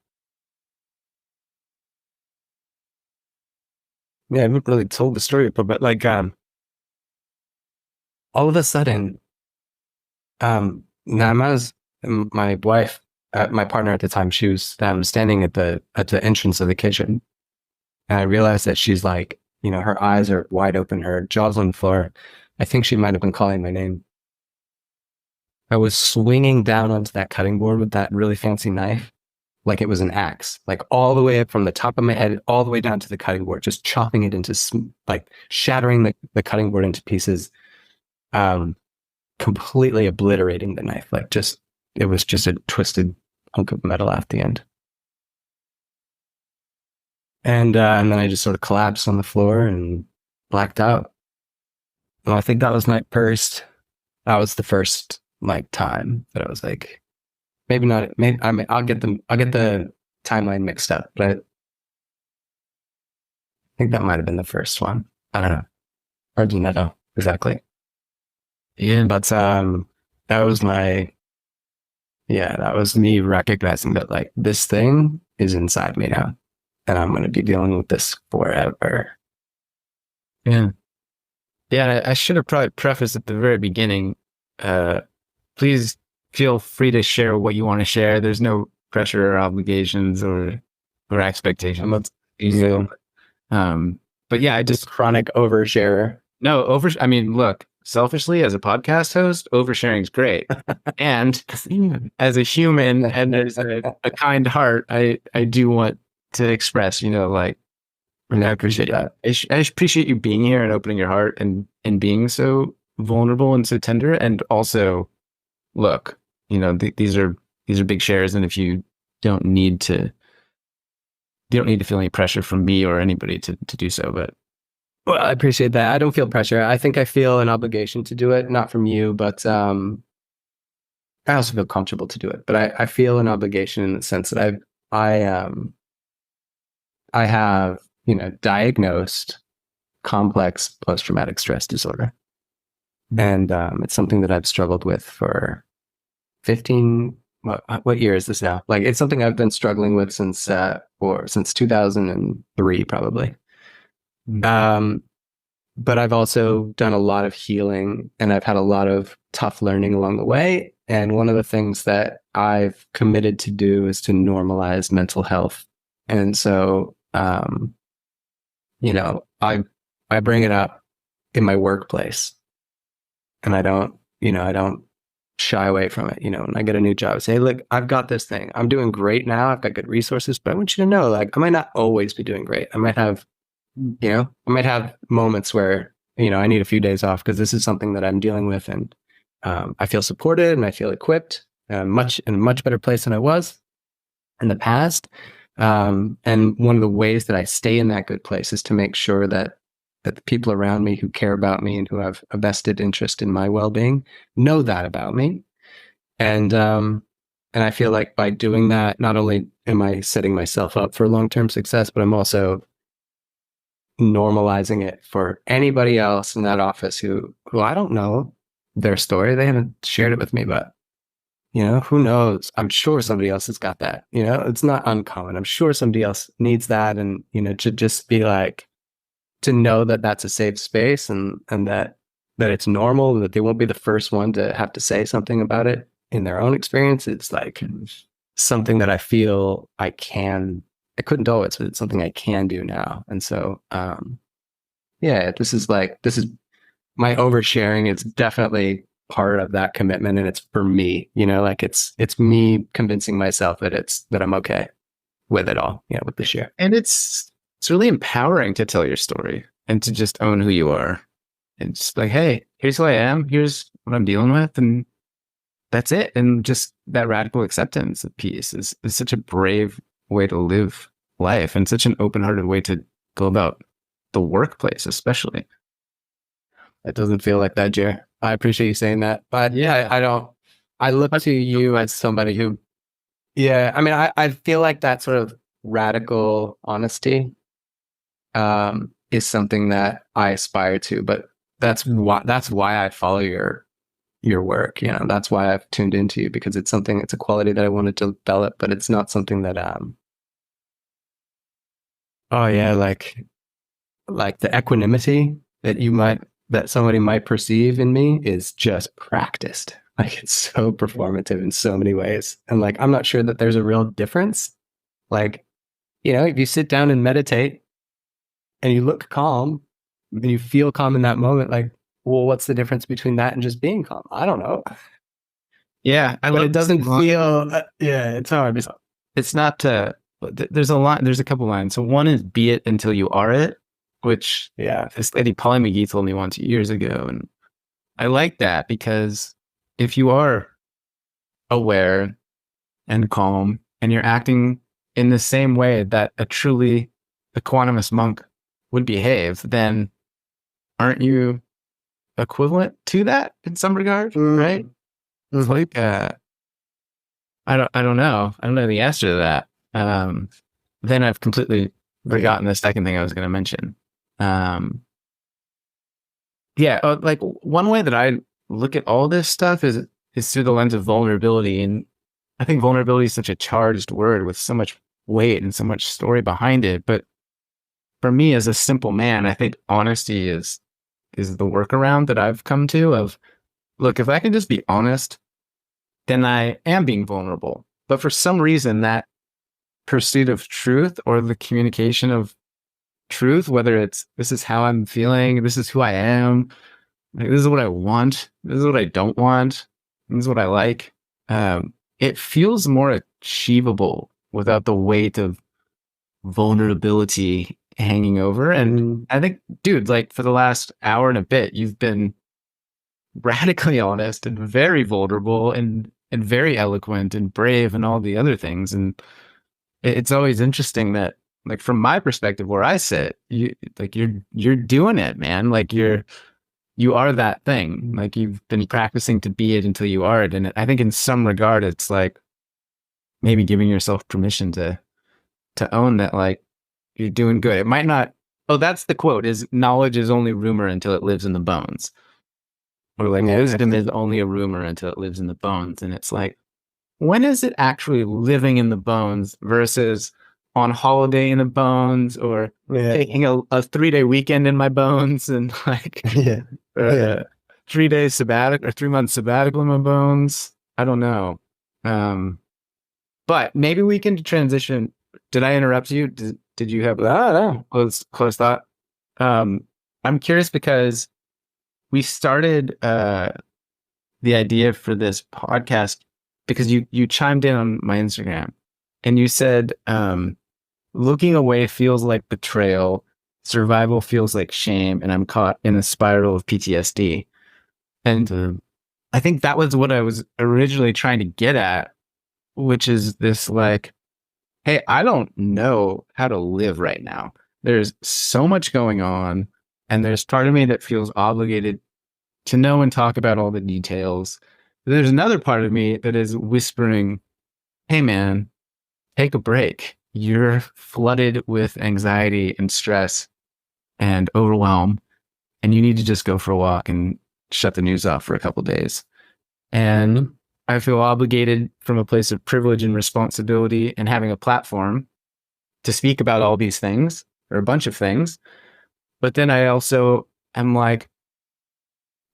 I haven't really told the story before, but like all of a sudden, Nama's my wife, my partner at the time, she was standing at the entrance of the kitchen, and I realized that she's like, you know, her eyes are wide open, her jaw's on the floor. I think she might have been calling my name. I was swinging down onto that cutting board with that really fancy knife, like it was an axe, like all the way up from the top of my head, all the way down to the cutting board, just chopping it into, like shattering the cutting board into pieces, um, completely obliterating the knife. Like just, it was just a twisted hunk of metal at the end. And then I just sort of collapsed on the floor and blacked out. And I think that was the first like time that I was like, maybe not, maybe I mean, I'll get the timeline mixed up, but I think that might have been the first one. I don't know. Hard to know exactly. Yeah. But that was my yeah, that was me recognizing that like this thing is inside me now, and I'm gonna be dealing with this forever. Yeah. Yeah. I should have probably prefaced at the very beginning. Please feel free to share what you want to share. There's no pressure or obligations or expectations. Let's you But yeah, I this just chronic oversharer. no over. I mean, look, selfishly as a podcast host, oversharing is great, and as a human and as a kind heart, I do want to express, you know, like And I appreciate that. I appreciate you being here and opening your heart and being so vulnerable and so tender, and also look, you know, these are big shares, and if you don't need to feel any pressure from me or anybody to do so. But Well, I appreciate that. I don't feel pressure. I think I feel an obligation to do it, not from you, but I also feel comfortable to do it. But I feel an obligation in the sense that I have, you know, diagnosed complex post-traumatic stress disorder. And it's something that I've struggled with for 15, what year is this now? Like it's something I've been struggling with since 2003, probably. But I've also done a lot of healing, and I've had a lot of tough learning along the way. And one of the things that I've committed to do is to normalize mental health. And so, you know, I bring it up in my workplace, and I don't shy away from it. You know, when I get a new job, I say, look, I've got this thing. I'm doing great now. I've got good resources, but I want you to know, like, I might not always be doing great. I might have moments where, you know, I need a few days off because this is something that I'm dealing with. And I feel supported and I feel equipped, in a much better place than I was in the past. And one of the ways that I stay in that good place is to make sure that the people around me who care about me and who have a vested interest in my well-being know that about me. And I feel like by doing that, not only am I setting myself up for long-term success, but I'm also normalizing it for anybody else in that office who I don't know their story. They haven't shared it with me, but you know, who knows? I'm sure somebody else has got that. You know, it's not uncommon. I'm sure somebody else needs that, and you know, to just be like, to know that that's a safe space, and that it's normal, and that they won't be the first one to have to say something about it in their own experience. It's like something that I feel I couldn't always, but it's something I can do now. And so, yeah, this is my oversharing is definitely part of that commitment. And it's for me, like it's me convincing myself that I'm okay with it all, with the share. And it's really empowering to tell your story and to just own who you are. And just like, hey, here's who I am, here's what I'm dealing with, and that's it. And just that radical acceptance of peace is such a brave way to live life, and such an open-hearted way to go about the workplace, especially. It doesn't feel like that, Jer. I appreciate you saying that. But yeah, I look to you as somebody who, yeah, I mean, I feel like that sort of radical honesty is something that I aspire to, but that's why I follow your work. That's why I've tuned into you, because it's a quality that I want to develop, but it's not something that oh yeah, like the equanimity that somebody might perceive in me is just practiced. Like it's so performative in so many ways. And like I'm not sure that there's a real difference. Like, if you sit down and meditate and you look calm and you feel calm in that moment, like, well, what's the difference between that and just being calm? I don't know. Yeah, but it doesn't feel. Yeah, it's hard. It's not. There's a line. There's a couple lines. So one is "Be it until you are it," which this lady Polly McGee told me once years ago, and I like that, because if you are aware and calm and you're acting in the same way that a quantumous monk would behave, then aren't you equivalent to that in some regard, right? It's like I don't know. I don't know the answer to that. Then I've completely forgotten the second thing I was going to mention. Yeah, like one way that I look at all this stuff is through the lens of vulnerability, and I think vulnerability is such a charged word with so much weight and so much story behind it. But for me, as a simple man, I think honesty is the workaround that I've come to. Of look, if I can just be honest, then I am being vulnerable. But for some reason, that pursuit of truth or the communication of truth, whether it's this is how I'm feeling, this is who I am, like, this is what I want, this is what I don't want, this is what I like, it feels more achievable without the weight of vulnerability hanging over. And I think, dude, like for the last hour and a bit, you've been radically honest and very vulnerable and very eloquent and brave and all the other things. And it's always interesting that, like, from my perspective, where I sit, you're doing it, man. Like you are that thing. Like you've been practicing to be it until you are it. And I think in some regard, it's like maybe giving yourself permission to own that, like, you're doing good. It might not. Oh, that's the quote: "Is knowledge is only rumor until it lives in the bones." Or like, wisdom is only a rumor until it lives in the bones. And it's like, when is it actually living in the bones versus on holiday in the bones, or taking a 3-day weekend in my bones, and like 3 days sabbatical or 3 months sabbatical in my bones? I don't know. But maybe we can transition. Did I interrupt you? Did you have no. close thought? I'm curious because we started the idea for this podcast because you chimed in on my Instagram and you said, looking away feels like betrayal, survival feels like shame, and I'm caught in a spiral of PTSD. And I think that was what I was originally trying to get at, which is this, like, hey, I don't know how to live right now. There's so much going on, and there's part of me that feels obligated to know and talk about all the details. There's another part of me that is whispering, hey man, take a break. You're flooded with anxiety and stress and overwhelm, and you need to just go for a walk and shut the news off for a couple of days. And I feel obligated from a place of privilege and responsibility and having a platform to speak about all these things, or a bunch of things. But then I also am like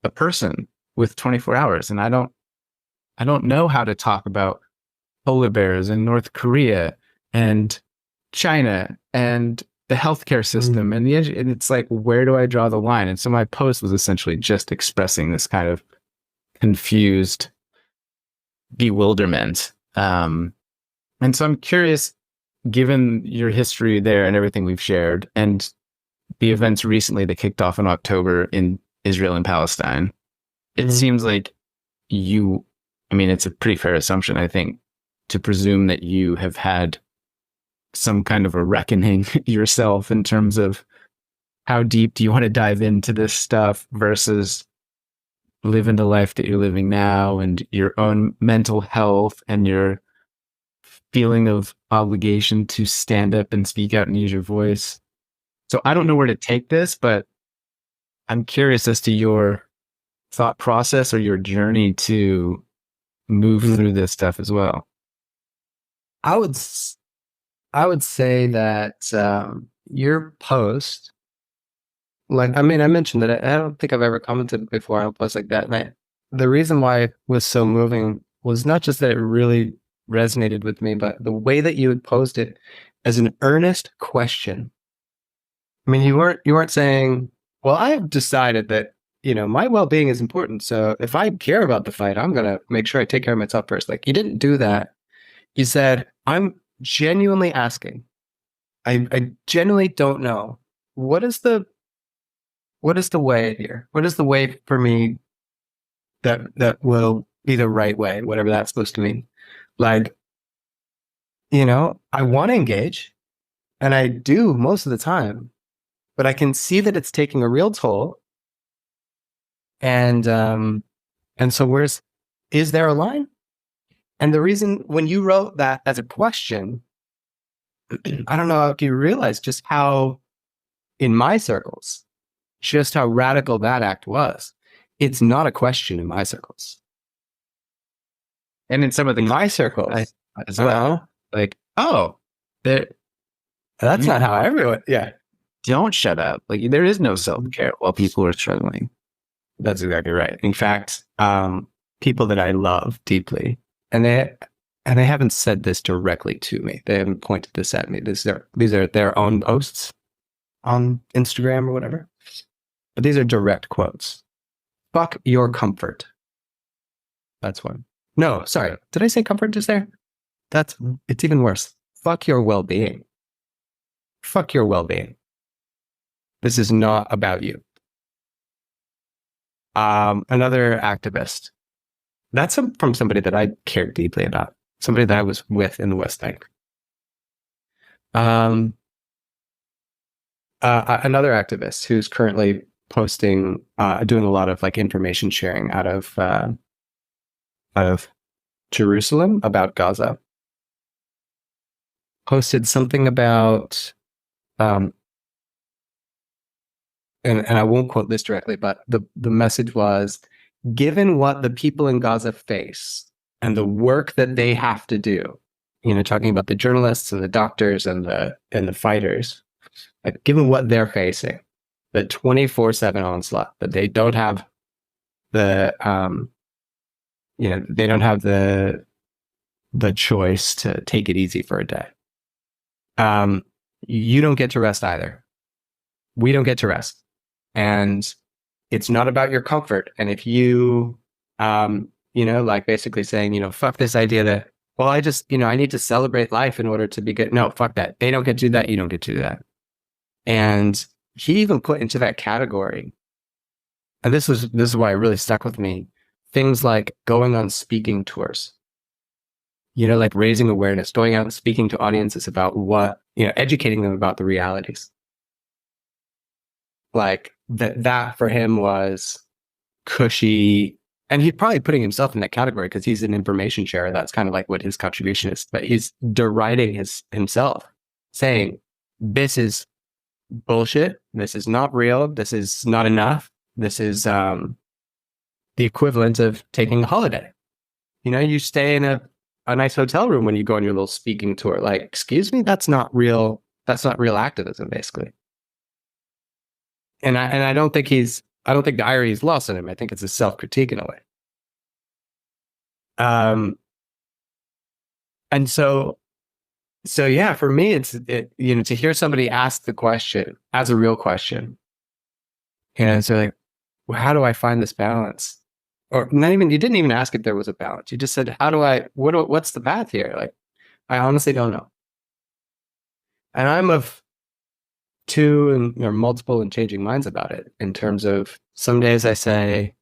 a person with 24 hours, and I don't know how to talk about polar bears in North Korea and China and the healthcare system and and it's like, where do I draw the line? And so my post was essentially just expressing this kind of confused bewilderment. And so I'm curious, given your history there and everything we've shared, and the events recently that kicked off in October in Israel and Palestine, it seems like you, I mean, it's a pretty fair assumption, I think, to presume that you have had some kind of a reckoning yourself in terms of how deep do you want to dive into this stuff versus living the life that you're living now and your own mental health and your feeling of obligation to stand up and speak out and use your voice. So I don't know where to take this, but I'm curious as to your thought process or your journey to move through this stuff as well. I would say that your post, like, I mean, I mentioned that I don't think I've ever commented before on a post like that. And the reason why it was so moving was not just that it really resonated with me, but the way that you had posed it as an earnest question. I mean, you weren't saying, well, I have decided that, my well-being is important. So if I care about the fight, I'm going to make sure I take care of myself first. Like, you didn't do that. You said, I'm genuinely asking. I genuinely don't know. What is the way here? What is the way for me that will be the right way, whatever that's supposed to mean? Like, I want to engage, and I do most of the time, but I can see that it's taking a real toll. And so is there a line? And the reason when you wrote that as a question, I don't know if you realize just how, in my circles, just how radical that act was. It's not a question in my circles. And in some of my circles as well, like, oh, that's not how everyone, don't shut up. Like, there is no self-care while people are struggling. That's exactly right. In fact, people that I love deeply, and they haven't said this directly to me. They haven't pointed this at me. These are their own posts on Instagram or whatever. But these are direct quotes. Fuck your comfort. That's one. No, sorry. Did I say comfort just there? It's even worse. Fuck your well-being. Fuck your well-being. This is not about you. Another activist. That's from somebody that I cared deeply about. Somebody that I was with in the West Bank. Another activist who's currently posting, doing a lot of like information sharing out of Jerusalem about Gaza. Posted something about, and I won't quote this directly, but the message was, given what the people in Gaza face and the work that they have to do, talking about the journalists and the doctors and the fighters, like, given what they're facing, the 24/7 onslaught, that they don't have the, they don't have the choice to take it easy for a day. You don't get to rest either. We don't get to rest. And it's not about your comfort. And if you, like basically saying, fuck this idea that, well, I just, I need to celebrate life in order to be good. No, fuck that. They don't get to do that. You don't get to do that. And he even put into that category, and this is why it really stuck with me, things like going on speaking tours, like raising awareness, going out and speaking to audiences about what, educating them about the realities. Like that for him was cushy. And he's probably putting himself in that category because he's an information sharer. That's kind of like what his contribution is. But he's deriding himself, saying, this is bullshit. This is not real. This is not enough. This is the equivalent of taking a holiday. You stay in a nice hotel room when you go on your little speaking tour. Like, excuse me, that's not real. That's not real activism, basically. And I don't think the irony is lost on him. I think it's a self-critique in a way. And so yeah, for me, to hear somebody ask the question as a real question, and so like, well, how do I find this balance? Or not even, you didn't even ask if there was a balance. You just said, what's the path here? Like, I honestly don't know. And I'm of two and or multiple and changing minds about it in terms of some days I say,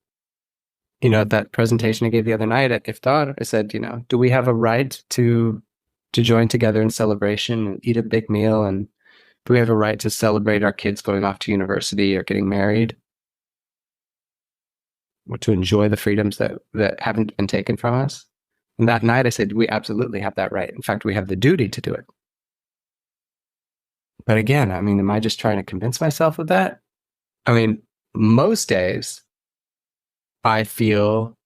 that presentation I gave the other night at Iftar, I said, do we have a right to join together in celebration and eat a big meal? And do we have a right to celebrate our kids going off to university or getting married? Or to enjoy the freedoms that haven't been taken from us? And that night I said, we absolutely have that right. In fact, we have the duty to do it. But again, I mean, am I just trying to convince myself of that? I mean, most days I feel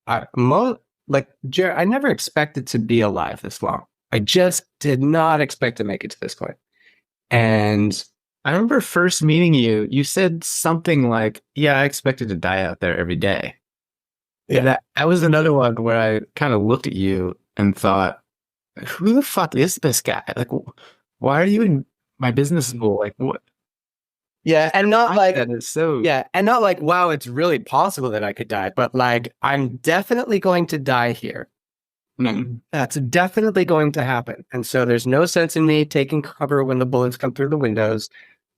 I never expected to be alive this long. I just did not expect to make it to this point. And I remember first meeting you, you said something like, yeah, I expected to die out there every day. yeah, That was another one where I kind of looked at you and thought, who the fuck is this guy? Like, why are you in my business school? Like, what? yeah, and not like That is so. yeah, and not like, wow, it's really possible that I could die, but like, I'm definitely going to die here. That's definitely going to happen. And so there's no sense in me taking cover when the bullets come through the windows.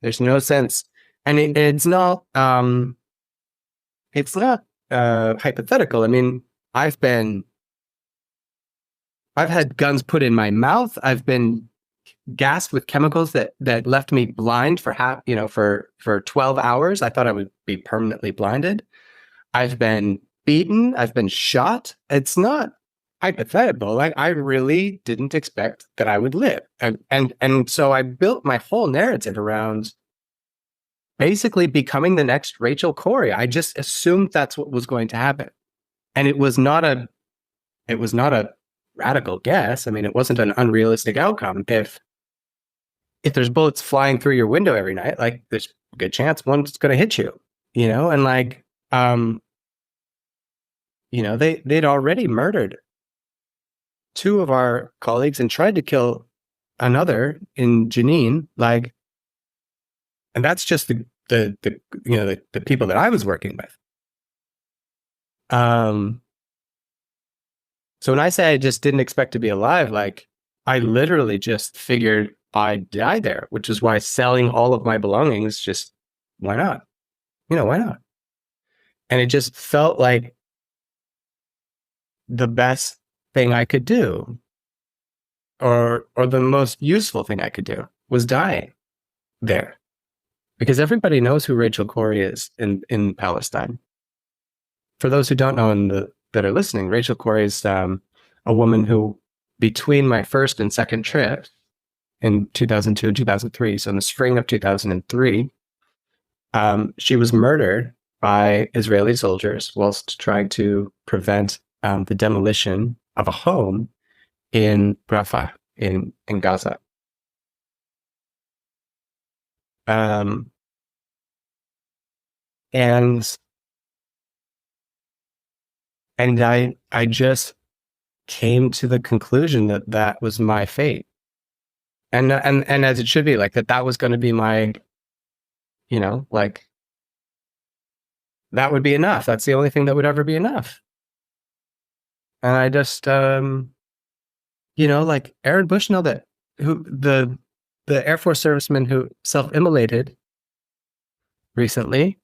There's no sense. And it's not hypothetical. I mean, I've had guns put in my mouth. I've been gassed with chemicals that left me blind for 12 hours. I thought I would be permanently blinded. I've been beaten. I've been shot. It's not hypothetical. Like, I really didn't expect that I would live. And so I built my whole narrative around basically becoming the next Rachel Corrie. I just assumed that's what was going to happen. And it was not a radical guess. I mean, it wasn't an unrealistic outcome. If there's bullets flying through your window every night, like, there's a good chance one's going to hit you, and like, they'd already murdered two of our colleagues and tried to kill another in Jenin, like, and that's just the people that I was working with. So when I say I just didn't expect to be alive, like, I literally just figured I'd die there, which is why selling all of my belongings, just, why not? Why not? And it just felt like the best thing I could do, or the most useful thing I could do, was dying there. Because everybody knows who Rachel Corrie is in Palestine. For those who don't know that are listening, Rachel Corrie is a woman who, between my first and second trip in 2002 and 2003, so in the spring of 2003, she was murdered by Israeli soldiers whilst trying to prevent the demolition of a home in Rafah in Gaza. And I just came to the conclusion that was my fate, and as it should be, like, that was going to be my, like, that would be enough. That's the only thing that would ever be enough. And I just, like Aaron Bushnell, the Air Force serviceman who self-immolated recently,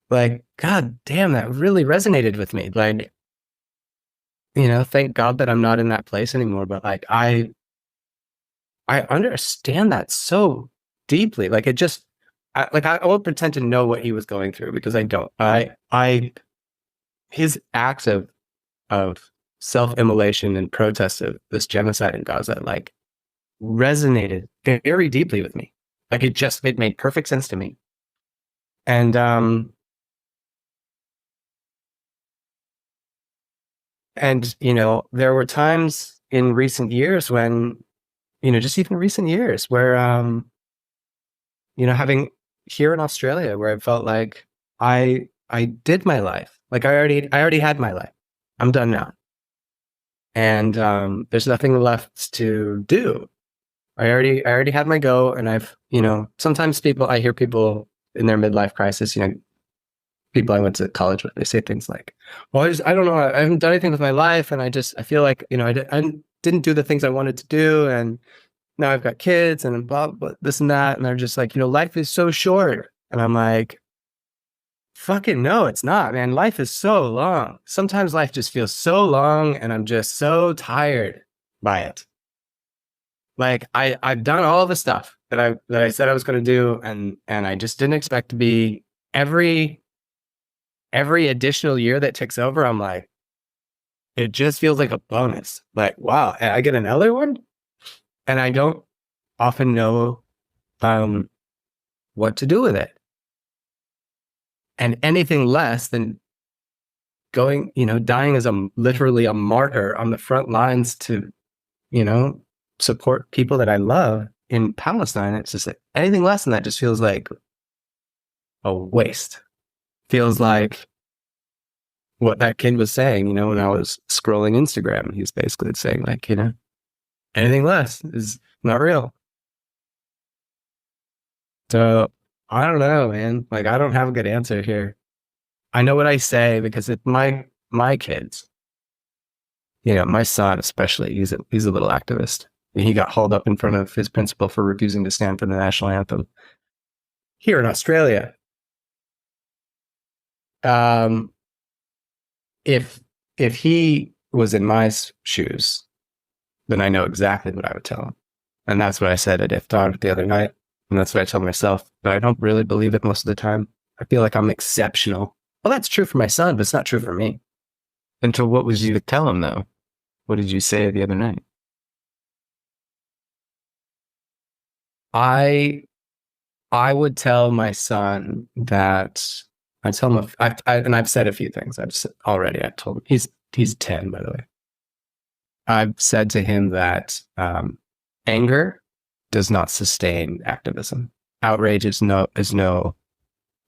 like, God damn, that really resonated with me. Like, thank God that I'm not in that place anymore. But like, I understand that so deeply. Like, I won't pretend to know what he was going through, because I don't. His acts of self-immolation and protest of this genocide in Gaza, like, resonated very deeply with me. Like, it made perfect sense to me. And there were times in recent years when, just even recent years, where having here in Australia, where I felt like I did my life. Like, I already had my life. I'm done now. and there's nothing left to do. I already had my go, and I've, sometimes I hear people in their midlife crisis, people I went to college with, they say things like, well, I don't know, I haven't done anything with my life, and I feel like, I didn't do the things I wanted to do, and now I've got kids and blah, blah, this and that, and they're just like, life is so short. And I'm like, fucking no, it's not, man. Life is so long. Sometimes life just feels so long, and I'm just so tired by it. Like I've done all the stuff that I said I was going to do, and I just didn't expect to be every additional year that ticks over. I'm like, it just feels like a bonus. Like, wow, I get another one, and I don't often know what to do with it. And anything less than going, dying as literally a martyr on the front lines to, support people that I love in Palestine. It's just like, anything less than that just feels like a waste. Feels like what that kid was saying, when I was scrolling Instagram. He was basically saying like, anything less is not real. So I don't know, man. Like, I don't have a good answer here. I know what I say because it's my kids. My son especially, he's a little activist. He got hauled up in front of his principal for refusing to stand for the national anthem here in Australia. If he was in my shoes, then I know exactly what I would tell him. And that's what I said at Iftar the other night. And that's what I tell myself. But I don't really believe it most of the time. I feel like I'm exceptional. Well, that's true for my son, but it's not true for me. And so what was you to tell him, though? What did you say the other night? I would tell my son that I tell him, and I've said a few things. I told him, he's 10, by the way. I've said to him that anger does not sustain activism. Outrage is no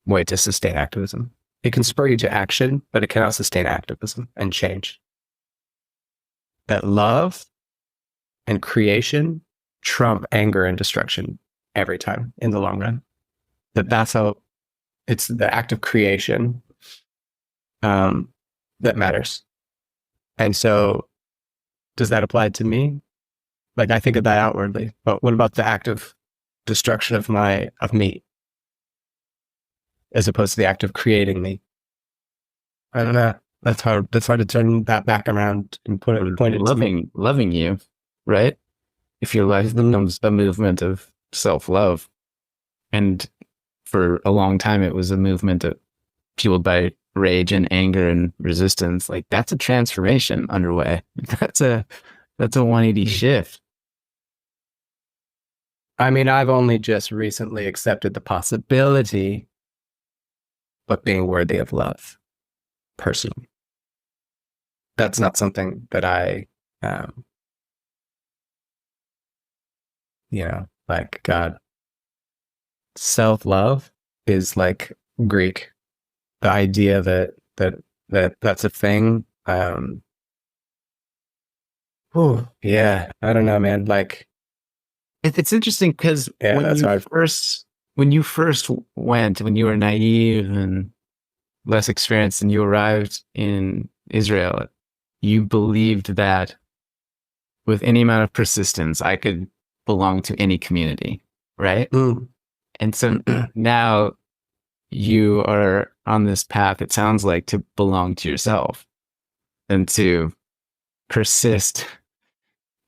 way to sustain activism. It can spur you to action, but it cannot sustain activism and change. That love and creation trump anger and destruction every time in the long run. That's how it's the act of creation that matters. And so does that apply to me? Like, I think of that outwardly, but what about the act of destruction of me as opposed to the act of creating me? I don't know. That's hard to turn that back around and point it to me. Loving you, right? If your life becomes a movement of self-love, and for a long time it was a movement fueled by rage and anger and resistance, like that's a transformation underway. That's a 180 shift. I mean, I've only just recently accepted the possibility of being worthy of love, personally. That's not something that I, like, God, self-love is like Greek. The idea that's a thing. Yeah, I don't know, man. Like, it's interesting because when you first went, when you were naive and less experienced, and you arrived in Israel, you believed that with any amount of persistence, I could belong to any community, right? And so now you are on this path, it sounds like, to belong to yourself and to persist,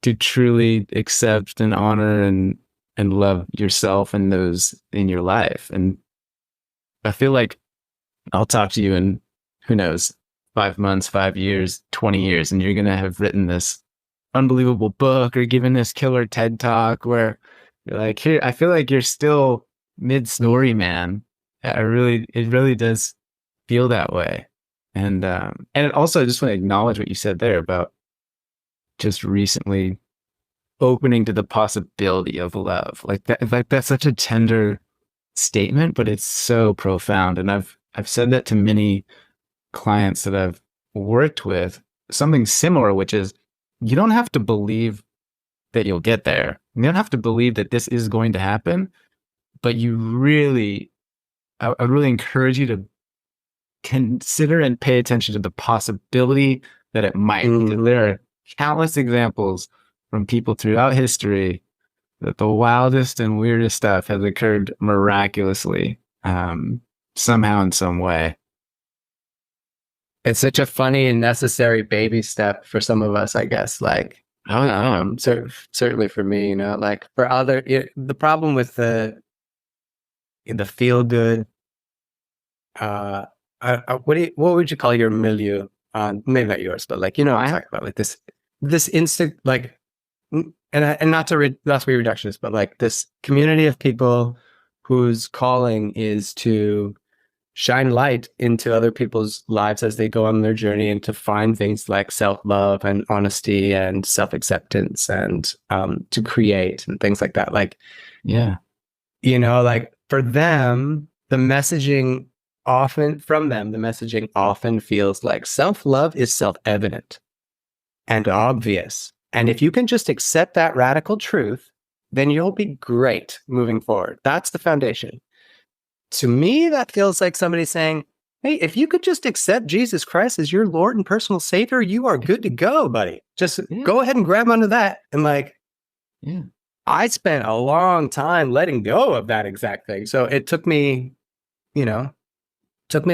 to truly accept and honor and love yourself and those in your life. And I feel like I'll talk to you in, who knows, 5 months, 5 years, 20 years, and you're going to have written this unbelievable book or given this killer TED talk where you're like, here, I feel like you're still mid-story, man. It really does feel that way. And it also, I just want to acknowledge what you said there about just recently opening to the possibility of love. Like that's such a tender statement, but it's so profound. And I've said that to many clients that I've worked with, something similar, which is you don't have to believe that you'll get there. You don't have to believe that this is going to happen, but I would really encourage you to consider and pay attention to the possibility that it might. There are countless examples from people throughout history that the wildest and weirdest stuff has occurred miraculously, somehow in some way. It's such a funny and necessary baby step for some of us, I guess. Like, certainly for me, like for other, the problem with the feel good, what would you call your milieu? Maybe not yours, but like, I'm talking about like this instant, like, and not to not to be reductionist, but like this community of people whose calling is to shine light into other people's lives as they go on their journey, and to find things like self-love and honesty and self-acceptance, and to create and things like that. Like, yeah, like for them, the messaging often feels like self-love is self-evident and obvious. And if you can just accept that radical truth, then you'll be great moving forward. That's the foundation. To me, that feels like somebody saying, hey, if you could just accept Jesus Christ as your Lord and personal Savior, you are good to go, buddy. Just go ahead and grab onto that. And like, I spent a long time letting go of that exact thing. So it took me, a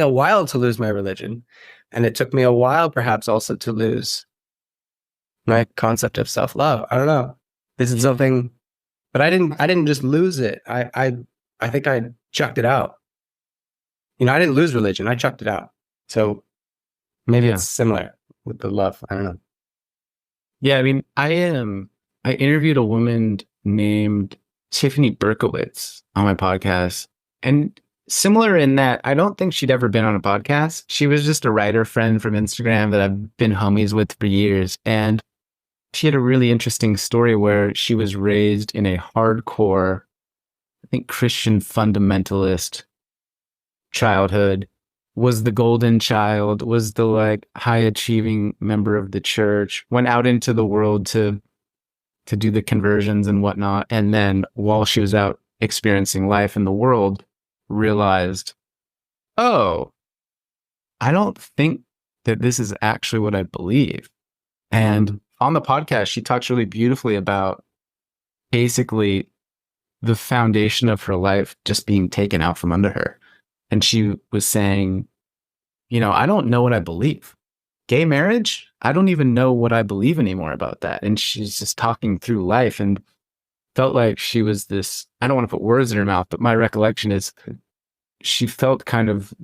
while to lose my religion. And it took me a while perhaps also to lose my concept of self-love. I don't know. This is something, but I didn't just lose it. I think I chucked it out. I didn't lose religion. I chucked it out. So maybe it's similar with the love. I don't know. Yeah, I mean, I interviewed a woman named Tiffany Berkowitz on my podcast, and similar in that I don't think she'd ever been on a podcast. She was just a writer friend from Instagram that I've been homies with for years, and she had a really interesting story where she was raised in a hardcore, I think, Christian fundamentalist childhood, was the golden child, was the like high achieving member of the church, went out into the world to do the conversions and whatnot. And then while she was out experiencing life in the world, realized, oh, I don't think that this is actually what I believe. And on the podcast, she talks really beautifully about basically the foundation of her life just being taken out from under her. And she was saying, I don't know what I believe. Gay marriage, I don't even know what I believe anymore about that. And she's just talking through life and felt like she was this, I don't want to put words in her mouth, but my recollection is she felt kind of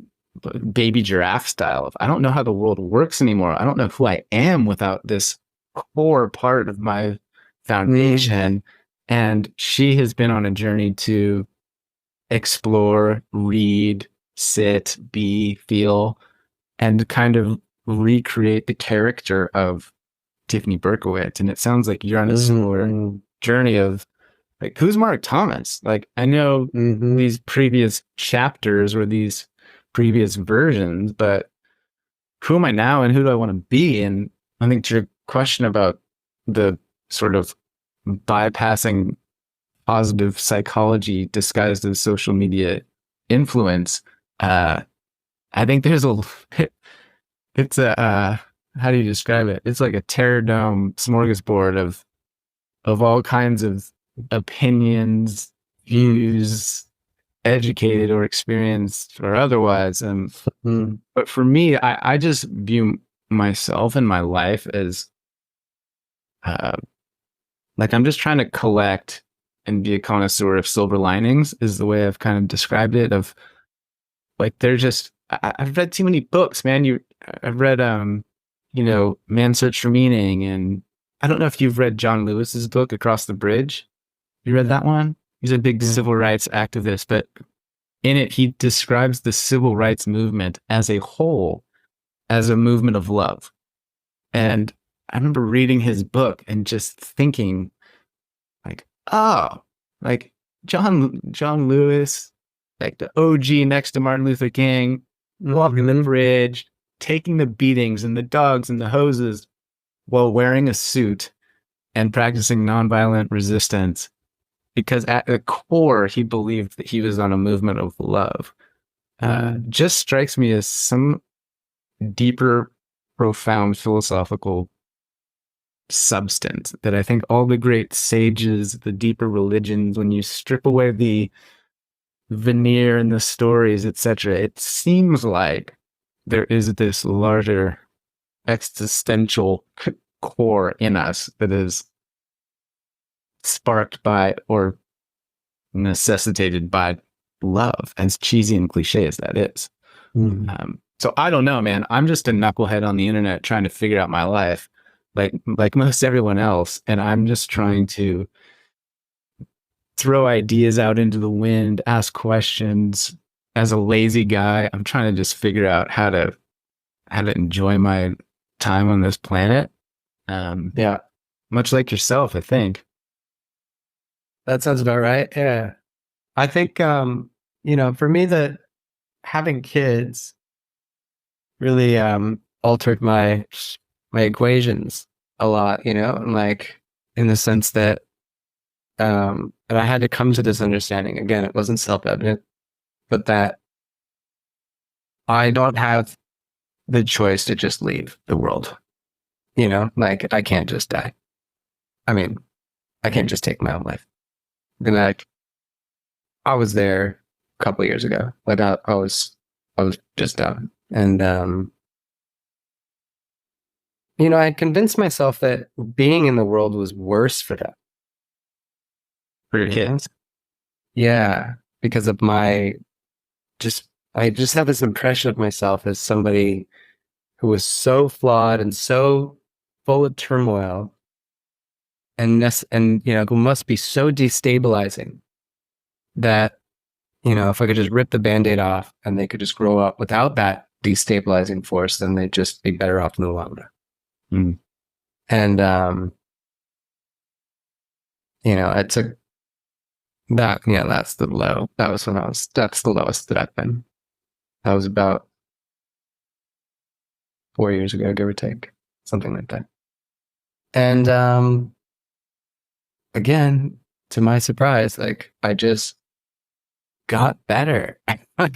baby giraffe style of, I don't know how the world works anymore. I don't know who I am without this core part of my foundation. And she has been on a journey to explore, read, sit, be, feel, and kind of recreate the character of Tiffany Berkowitz. And it sounds like you're on a similar journey of like, who's Mark Thomas? Like, I know these previous chapters or these previous versions, but who am I now and who do I want to be? And I think to your question about the sort of bypassing positive psychology disguised as social media influence, I think there's it's a, how do you describe it? It's like a terror dome smorgasbord of all kinds of opinions, views, educated or experienced or otherwise. But for me, I just view myself and my life as like I'm just trying to collect and be a connoisseur of silver linings is the way I've kind of described it. Of like, they're just, I've read too many books, man. I've read, Man's Search for Meaning. And I don't know if you've read John Lewis's book, Across the Bridge. You read that one? He's a big civil rights activist, but in it, he describes the civil rights movement as a whole, as a movement of love. And I remember reading his book and just thinking like, oh, like John Lewis, like the OG next to Martin Luther King, walking the bridge, taking the beatings and the dogs and the hoses, while wearing a suit and practicing nonviolent resistance because at the core, he believed that he was on a movement of love. Just strikes me as some deeper, profound philosophical substance that I think all the great sages, the deeper religions, when you strip away the veneer and the stories, etc., it seems like there is this larger existential core in us that is sparked by or necessitated by love, as cheesy and cliche as that is. So I don't know, man. I'm just a knucklehead on the internet trying to figure out my life, like most everyone else, and I'm just trying to throw ideas out into the wind, ask questions. As a lazy guy, I'm trying to just figure out how to enjoy my time on this planet. Yeah, Much like yourself, I think. that sounds about right. Yeah. I think, for me, that having kids really altered my equations a lot, and like in the sense that and I had to come to this understanding. Again, it wasn't self-evident, but that I don't have the choice to just leave the world. Like I can't just die. I mean, I can't just take my own life. And like I was there a couple of years ago. Like I was just done. And I convinced myself that being in the world was worse for them. For your kids. Yeah. Because of I just have this impression of myself as somebody who was so flawed and so full of turmoil and who must be so destabilizing that, if I could just rip the Band-Aid off and they could just grow up without that destabilizing force, then they'd just be better off in the long run. Mm. And, it took that, that's the low. That's the lowest that I've been. That was about 4 years ago, give or take, something like that. And, again, to my surprise, like I just got better. I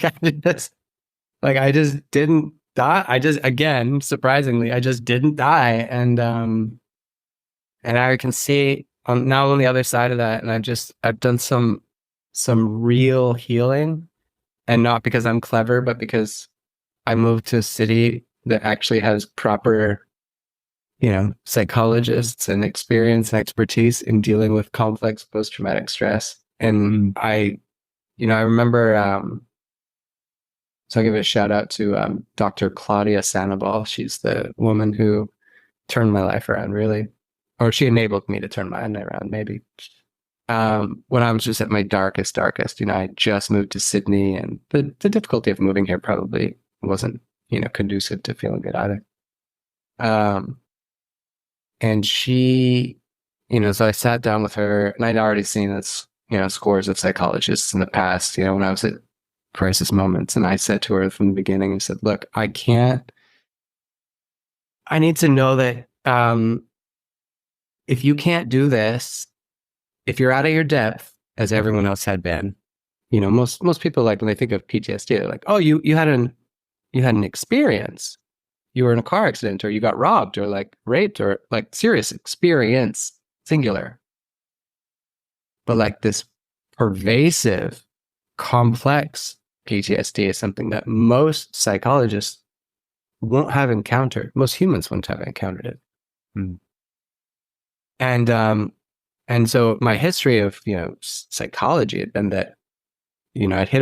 just didn't die. Again, surprisingly, I just didn't die. And I can see now on the other side of that. And I've done some real healing, and not because I'm clever, but because I moved to a city that actually has proper, psychologists and experience and expertise in dealing with complex post-traumatic stress. And I remember, so I'll give a shout out to Dr. Claudia Sandoval. She's the woman who turned my life around, really. Or she enabled me to turn my life around, maybe. When I was just at my darkest, I just moved to Sydney, and the difficulty of moving here probably wasn't, conducive to feeling good either. And she, so I sat down with her, and I'd already seen this, scores of psychologists in the past, when I was at crisis moments. And I said to her from the beginning, I said, look, I need to know that if you can't do this, if you're out of your depth, as everyone else had been, most people, like when they think of PTSD, they're like, oh, you had an experience. You were in a car accident, or you got robbed, or like raped, or like serious experience, singular. But like this pervasive, complex PTSD is something that most psychologists won't have encountered. Most humans won't have encountered it. Mm. And so my history of, psychology had been that, I'd hit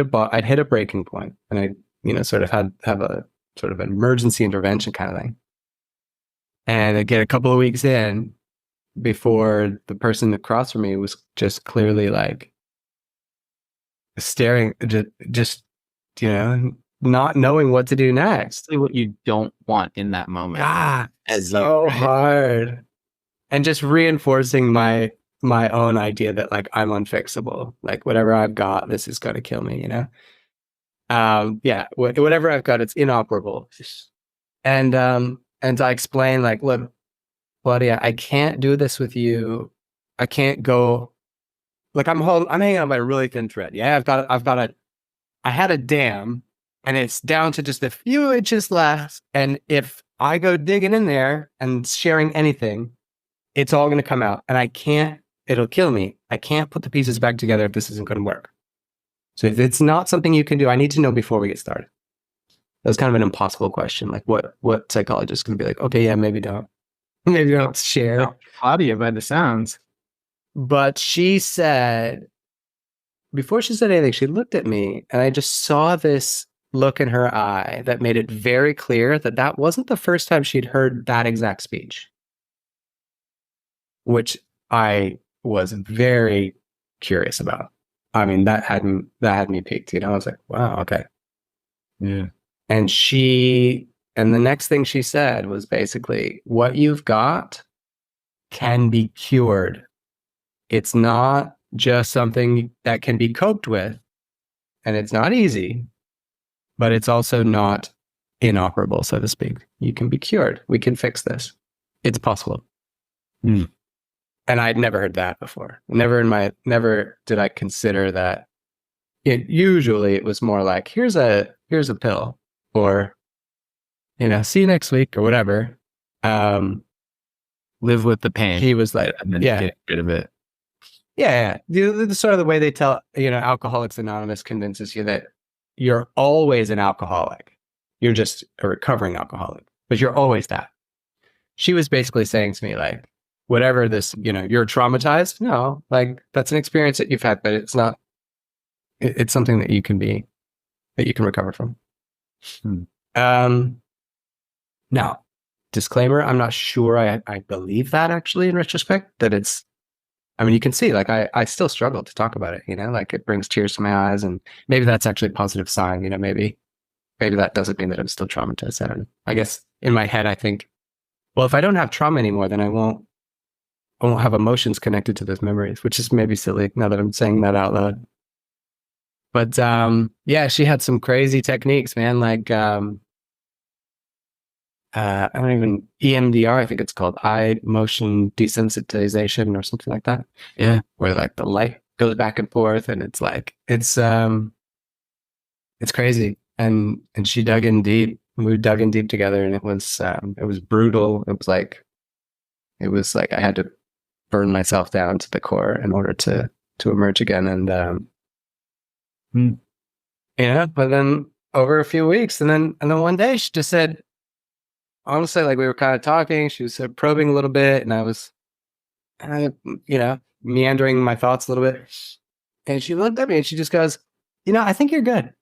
a breaking point, and I, sort of have a sort of an emergency intervention kind of thing. And I'd get a couple of weeks in before the person across from me was just clearly like staring, just not knowing what to do next. What you don't want in that moment. So hard. And just reinforcing my own idea that like I'm unfixable. Like whatever I've got, this is going to kill me, whatever I've got, it's inoperable. And I explain like, look, Claudia, I can't do this with you. I can't go. Like I'm hanging on by a really thin thread. Yeah, I had a dam and it's down to just a few inches left. And if I go digging in there and sharing anything, it's all going to come out. And it'll kill me. I can't put the pieces back together if this isn't going to work. So if it's not something you can do, I need to know before we get started. That's kind of an impossible question. Like what psychologist is going to be like, okay, yeah, maybe don't. Maybe don't share. Claudia, by the sounds. But she said, before she said anything, she looked at me and I just saw this look in her eye that made it very clear that that wasn't the first time she'd heard that exact speech, which I was very curious about. I mean, that had me piqued, I was like, wow, okay. Yeah. And the next thing she said was basically, what you've got can be cured. It's not just something that can be coped with, and it's not easy, but it's also not inoperable, so to speak. You can be cured. We can fix this. It's possible. Mm. And I'd never heard that before. Never did I consider that. Usually it was more like, here's a pill, or, see you next week or whatever. Live with the pain. He was like, and then yeah, get rid of it. Yeah. The sort of the way they tell, Alcoholics Anonymous convinces you that you're always an alcoholic. You're just a recovering alcoholic, but you're always that. She was basically saying to me, like, whatever this, you're traumatized. No, like that's an experience that you've had, but it's not, it's something that you can recover from. Now, disclaimer, I'm not sure I believe that actually in retrospect, that it's, you can see, like, I still struggle to talk about it, like it brings tears to my eyes, and maybe that's actually a positive sign, maybe that doesn't mean that I'm still traumatized. I don't know. I guess in my head, I think, well, if I don't have trauma anymore, then I won't have emotions connected to those memories, which is maybe silly now that I'm saying that out loud. But, yeah, she had some crazy techniques, man. Like, I don't even, EMDR, I think it's called, eye motion desensitization or something like that. Yeah. Where like the light goes back and forth, and it's like, it's crazy. And she dug in deep. We dug in deep together, and it was brutal. It was like I had to burn myself down to the core in order to emerge again. And, but then over a few weeks, and then one day she just said, honestly, like, we were kind of talking, she was probing a little bit, and I was, meandering my thoughts a little bit. And she looked at me and she just goes, I think you're good.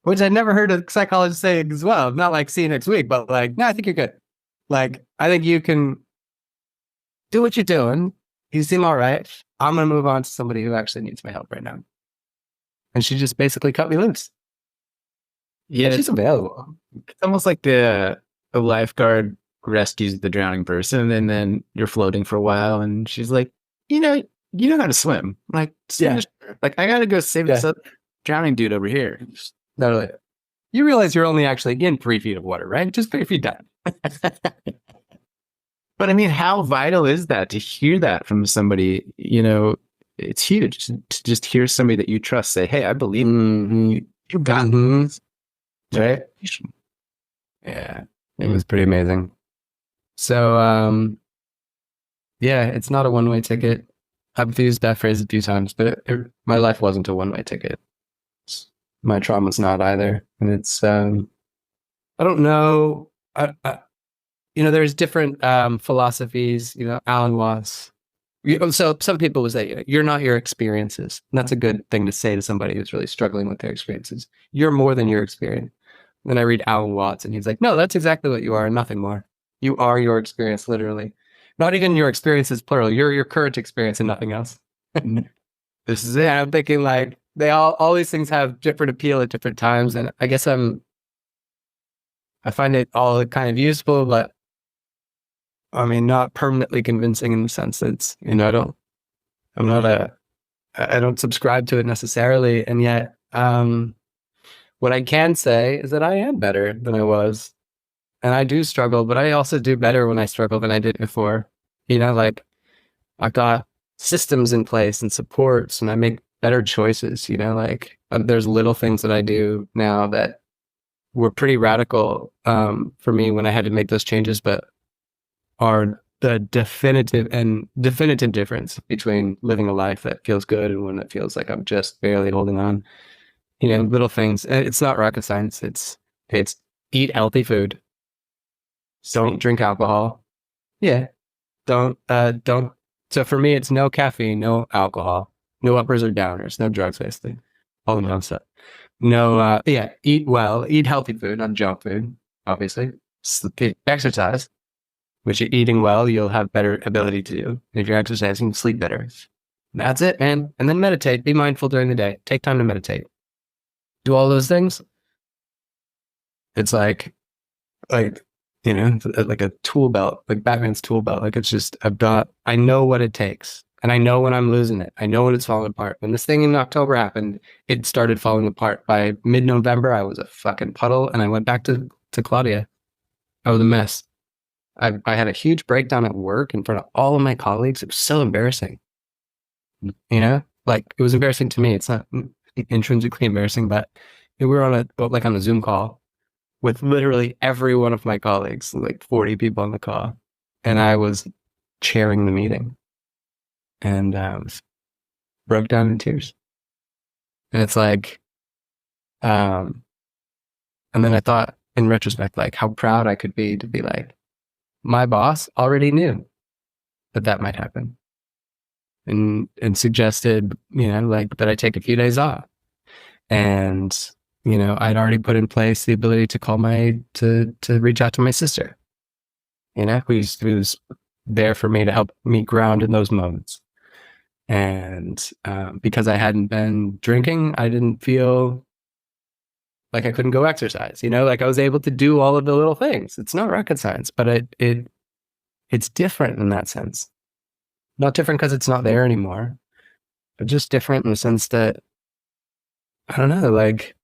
Which I'd never heard a psychologist say as well. Not like, see you next week, but like, no, I think you're good. Like, I think you can do what you're doing. You seem all right. I'm going to move on to somebody who actually needs my help right now. And she just basically cut me loose. Yeah, she's available. It's almost like the lifeguard rescues the drowning person, and then you're floating for a while, and she's like, you know how to swim. Like, yeah. Like, I gotta go save this drowning dude over here. Totally. You realize you're only actually in 3 feet of water, right? Just 3 feet down. But I mean, how vital is that to hear that from somebody? It's huge to just hear somebody that you trust say, "Hey, I believe you got this." Right? Yeah, it was pretty amazing. So, yeah, it's not a one-way ticket. I've used that phrase a few times, but my life wasn't a one-way ticket. My trauma's not either. And it's, I don't know. There's different philosophies, Alan Watts. So some people would say, you're not your experiences. And that's a good thing to say to somebody who's really struggling with their experiences. You're more than your experience. Then I read Alan Watts, and he's like, no, that's exactly what you are, and nothing more. You are your experience, literally. Not even your experiences, plural. You're your current experience and nothing else. This is it. I'm thinking, like, they all these things have different appeal at different times, and I guess I find it all kind of useful, but not permanently convincing in the sense that it's, I don't subscribe to it necessarily, and yet, what I can say is that I am better than I was. And I do struggle, but I also do better when I struggle than I did before. Like I've got systems in place and supports, and I make better choices. Like there's little things that I do now that were pretty radical for me when I had to make those changes, but are the definitive difference between living a life that feels good and one that feels like I'm just barely holding on. Little things. It's not rocket science. It's eat healthy food. Don't drink alcohol. Yeah. Don't. So for me, it's no caffeine, no alcohol, no uppers or downers, no drugs, basically. All the stuff. No, yeah, eat well, eat healthy food, not junk food, obviously. Exercise, which you're eating well, you'll have better ability to do. And if you're exercising, you sleep better. That's it, man. And then meditate. Be mindful during the day. Take time to meditate. Do all those things. It's like like a tool belt, like Batman's tool belt. Like it's just, I know what it takes. And I know when I'm losing it. I know when it's falling apart. When this thing in October happened, it started falling apart. By mid-November, I was a fucking puddle, and I went back to Claudia. I was a mess. I had a huge breakdown at work in front of all of my colleagues. It was so embarrassing. Like it was embarrassing to me. It's not intrinsically embarrassing, but we were on a Zoom call with literally every one of my colleagues, like 40 people on the call. And I was chairing the meeting. And broke down in tears. And it's like, and then I thought in retrospect, like how proud I could be to be like, my boss already knew that might happen. And suggested, like that I take a few days off. And, I'd already put in place the ability to call to reach out to my sister, who's there for me to help me ground in those moments. And because I hadn't been drinking, I didn't feel like I couldn't go exercise. Like I was able to do all of the little things. It's not rocket science, but it's different in that sense. Not different because it's not there anymore, but just different in the sense that, I don't know, like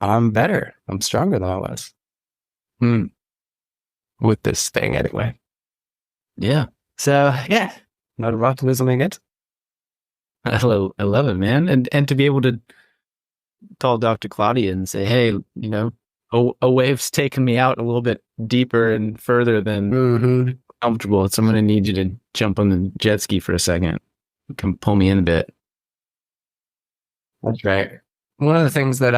I'm better. I'm stronger than I was. With this thing anyway. Yeah. So yeah, not of optimism it. I love it, man. And to be able to call Dr. Claudia and say, hey, a wave's taken me out a little bit deeper and further than comfortable. So I'm going to need you to jump on the jet ski for a second. Come pull me in a bit. That's right. One of the things that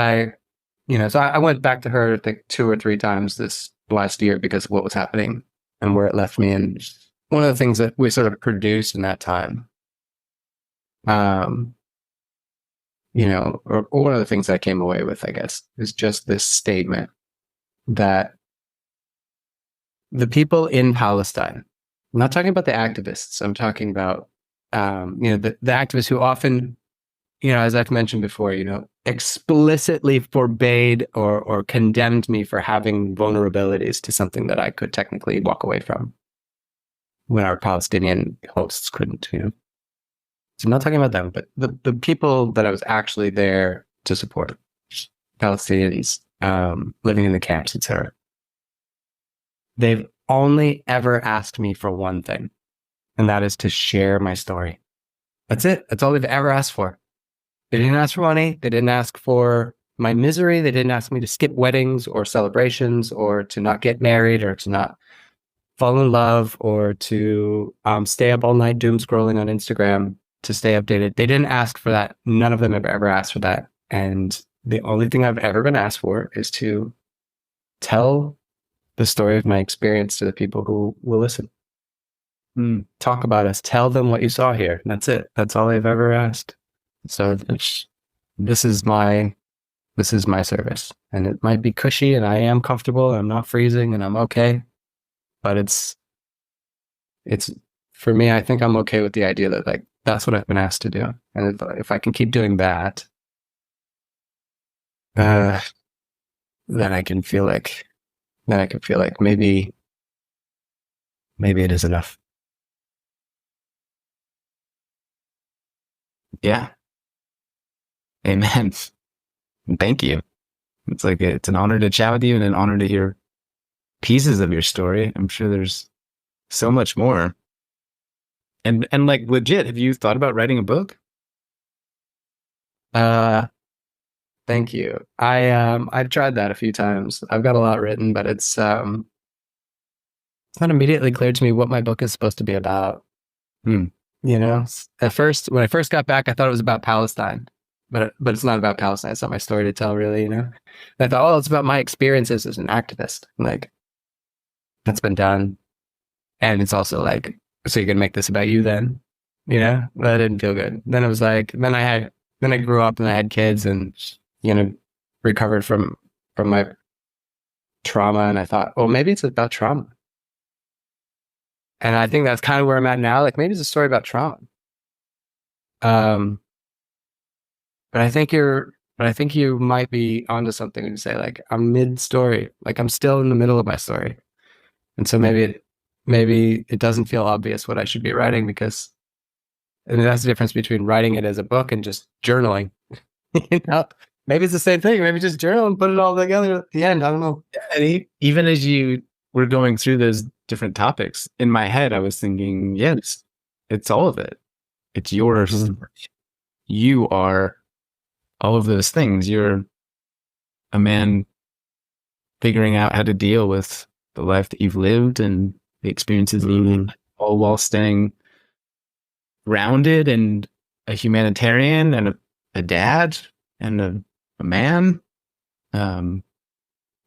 so I went back to her, I think 2 or 3 times this last year because of what was happening and where it left me. And one of the things that we sort of produced in that time, or one of the things I came away with, I guess, is just this statement that the people in Palestine, I'm not talking about the activists, I'm talking about, the activists who often, as I've mentioned before, explicitly forbade or condemned me for having vulnerabilities to something that I could technically walk away from when our Palestinian hosts couldn't, So I'm not talking about them, but the people that I was actually there to support, Palestinians living in the camps, etc. They've only ever asked me for one thing, and that is to share my story. That's it. That's all they've ever asked for. They didn't ask for money. They didn't ask for my misery. They didn't ask me to skip weddings or celebrations or to not get married or to not fall in love or to stay up all night doom scrolling on Instagram to stay updated. They didn't ask for that. None of them have ever asked for that. And the only thing I've ever been asked for is to tell the story of my experience to the people who will listen. Talk about us. Tell them what you saw here. And that's it. That's all they've ever asked. So this is my service, and it might be cushy, and I am comfortable, and I'm not freezing, and I'm okay. But it's for me. I think I'm okay with the idea that like that's what I've been asked to do, and if I can keep doing that, then I can feel like maybe it is enough. Yeah. Amen. Thank you. It's like it's an honor to chat with you and an honor to hear pieces of your story. I'm sure there's so much more. And like legit, have you thought about writing a book? Uh, Thank you. I've tried that a few times. I've got a lot written, but it's not immediately clear to me what my book is supposed to be about. Hmm. You know, at first, when I first got back, I thought it was about Palestine, but it's not about Palestine. It's not my story to tell, really. You know, and I thought, oh, it's about my experiences as an activist. Like that's been done, and it's also like, so you're gonna make this about you then? You know, that didn't feel good. Then it was like, then I grew up and I had kids, and you know, recovered from my trauma, and I thought, well, maybe it's about trauma. And I think that's kind of where I'm at now. Like maybe it's a story about trauma. Um, but I think you might be onto something when you say like I'm mid story, like I'm still in the middle of my story, and so maybe it doesn't feel obvious what I should be writing because I mean, that's the difference between writing it as a book and just journaling. You know, maybe it's the same thing. Maybe just journal and put it all together at the end. I don't know. And even as you were going through those different topics, in my head, I was thinking, yes, it's all of it. It's yours. Mm-hmm. You are all of those things. You're a man figuring out how to deal with the life that you've lived and the experiences that you've lived, all while staying grounded and a humanitarian and a dad and a man. But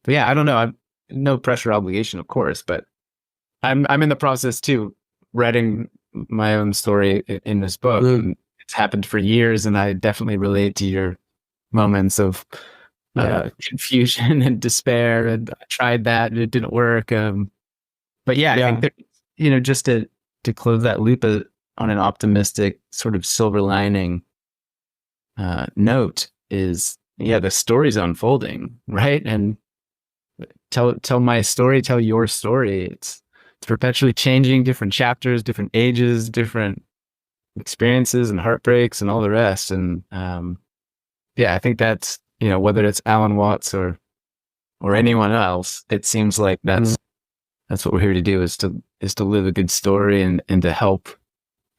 yeah, I don't know. I've no pressure obligation, of course, but I'm in the process too, writing my own story in this book. Mm. It's happened for years, and I definitely relate to your moments of confusion and despair. And I tried that, and it didn't work. But yeah, I think that, just to close that loop on an optimistic sort of silver lining note is, the story's unfolding, right? And tell my story, tell your story. It's perpetually changing, different chapters, different ages, different experiences and heartbreaks and all the rest. And I think that's, whether it's Alan Watts or anyone else, it seems like that's what we're here to do, is to live a good story and to help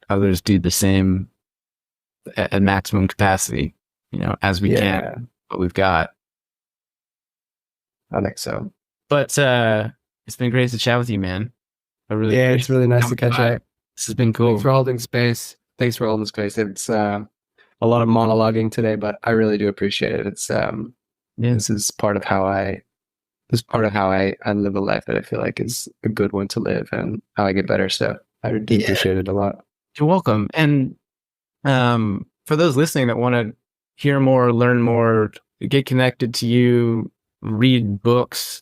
others do the same at maximum capacity, as we can, what we've got. I think so. But it's been great to chat with you, man. It's really nice to catch up. This has been cool. Thanks for holding space. It's a lot of monologuing today, but I really do appreciate it. It's this is part of how I live a life that I feel like is a good one to live and how I get better. So I do appreciate it a lot. You're welcome. And for those listening that want to hear more, learn more, get connected to you, read books,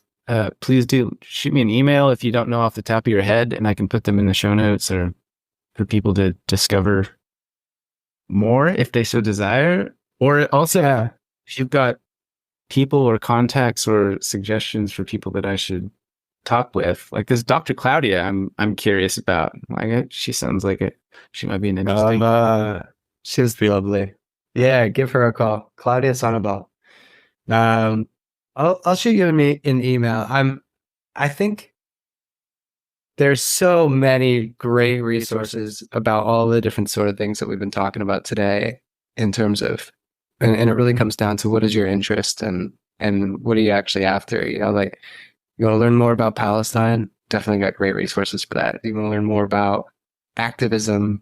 please do shoot me an email if you don't know off the top of your head, and I can put them in the show notes, or for people to discover more if they so desire. Or also, if you've got people or contacts or suggestions for people that I should talk with, like this Dr. Claudia, I'm curious about. Like, she sounds like she might be an interesting. She's lovely. Yeah, give her a call, Claudia Sanabal. I'll shoot you an email. I think there's so many great resources about all the different sort of things that we've been talking about today in terms of, and it really comes down to what is your interest and what are you actually after? Like you want to learn more about Palestine? Definitely got great resources for that. You want to learn more about activism?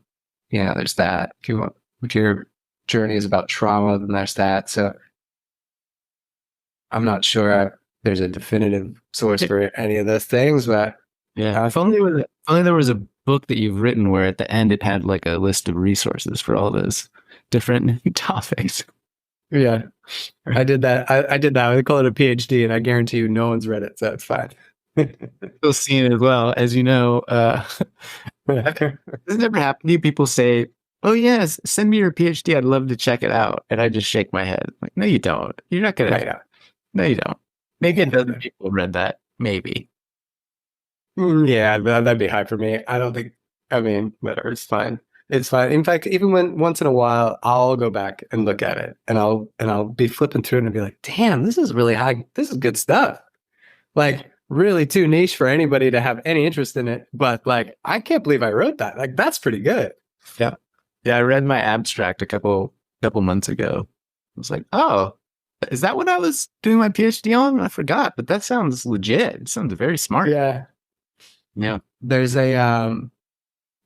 Yeah, there's that. If your journey is about trauma, then there's that. So I'm not sure there's a definitive source for any of those things, but if only there was a book that you've written where at the end it had like a list of resources for all those different topics. Yeah, I did that. I did that. I call it a PhD, and I guarantee you, no one's read it, so it's fine. Still seeing it as well, as you know. This never happened to you. People say, "Oh yes, send me your PhD. I'd love to check it out," and I just shake my head. Like, no, you don't. You're not gonna. No, you don't. Maybe a dozen people read that. Maybe. Yeah, that'd be high for me. I don't think. I mean, whatever. It's fine. It's fine. In fact, even when once in a while, I'll go back and look at it, and I'll be flipping through it and be like, "Damn, this is really high. This is good stuff." Like really too niche for anybody to have any interest in it. But like, I can't believe I wrote that. Like, that's pretty good. Yeah. Yeah, I read my abstract a couple months ago. I was like, oh, is that what I was doing my PhD on? I forgot, but that sounds legit. It sounds very smart. Yeah. Yeah. There's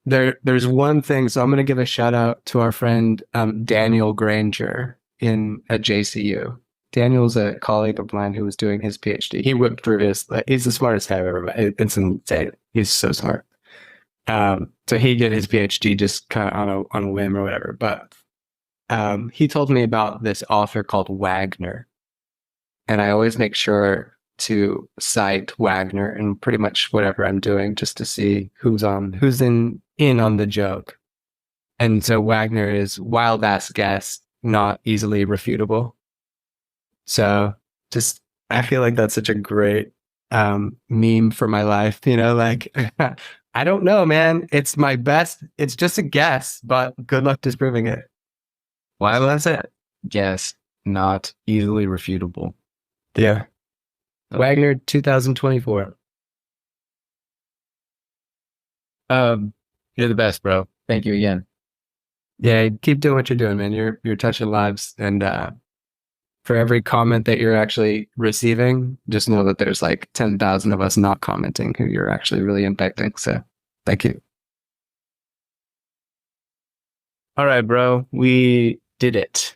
there's one thing. So I'm going to give a shout out to our friend Daniel Granger at JCU. Daniel's a colleague of mine who was doing his PhD. He whipped through he's the smartest guy I've ever met. It's insane. He's so smart. So he did his PhD just kind of on a whim or whatever. But he told me about this author called Wagner. And I always make sure to cite Wagner in pretty much whatever I'm doing just to see who's in on the joke. And so Wagner is wild ass guess, not easily refutable. So just, I feel like that's such a great meme for my life, like, I don't know, man. It's my best. It's just a guess, but good luck disproving it. Why was it? Guess, not easily refutable. Yeah. Wagner 2024. You're the best, bro. Thank you again. Yeah, keep doing what you're doing, man. You're touching lives, and for every comment that you're actually receiving, just know that there's like 10,000 of us not commenting who you're actually really impacting. So thank you. All right, bro. We did it.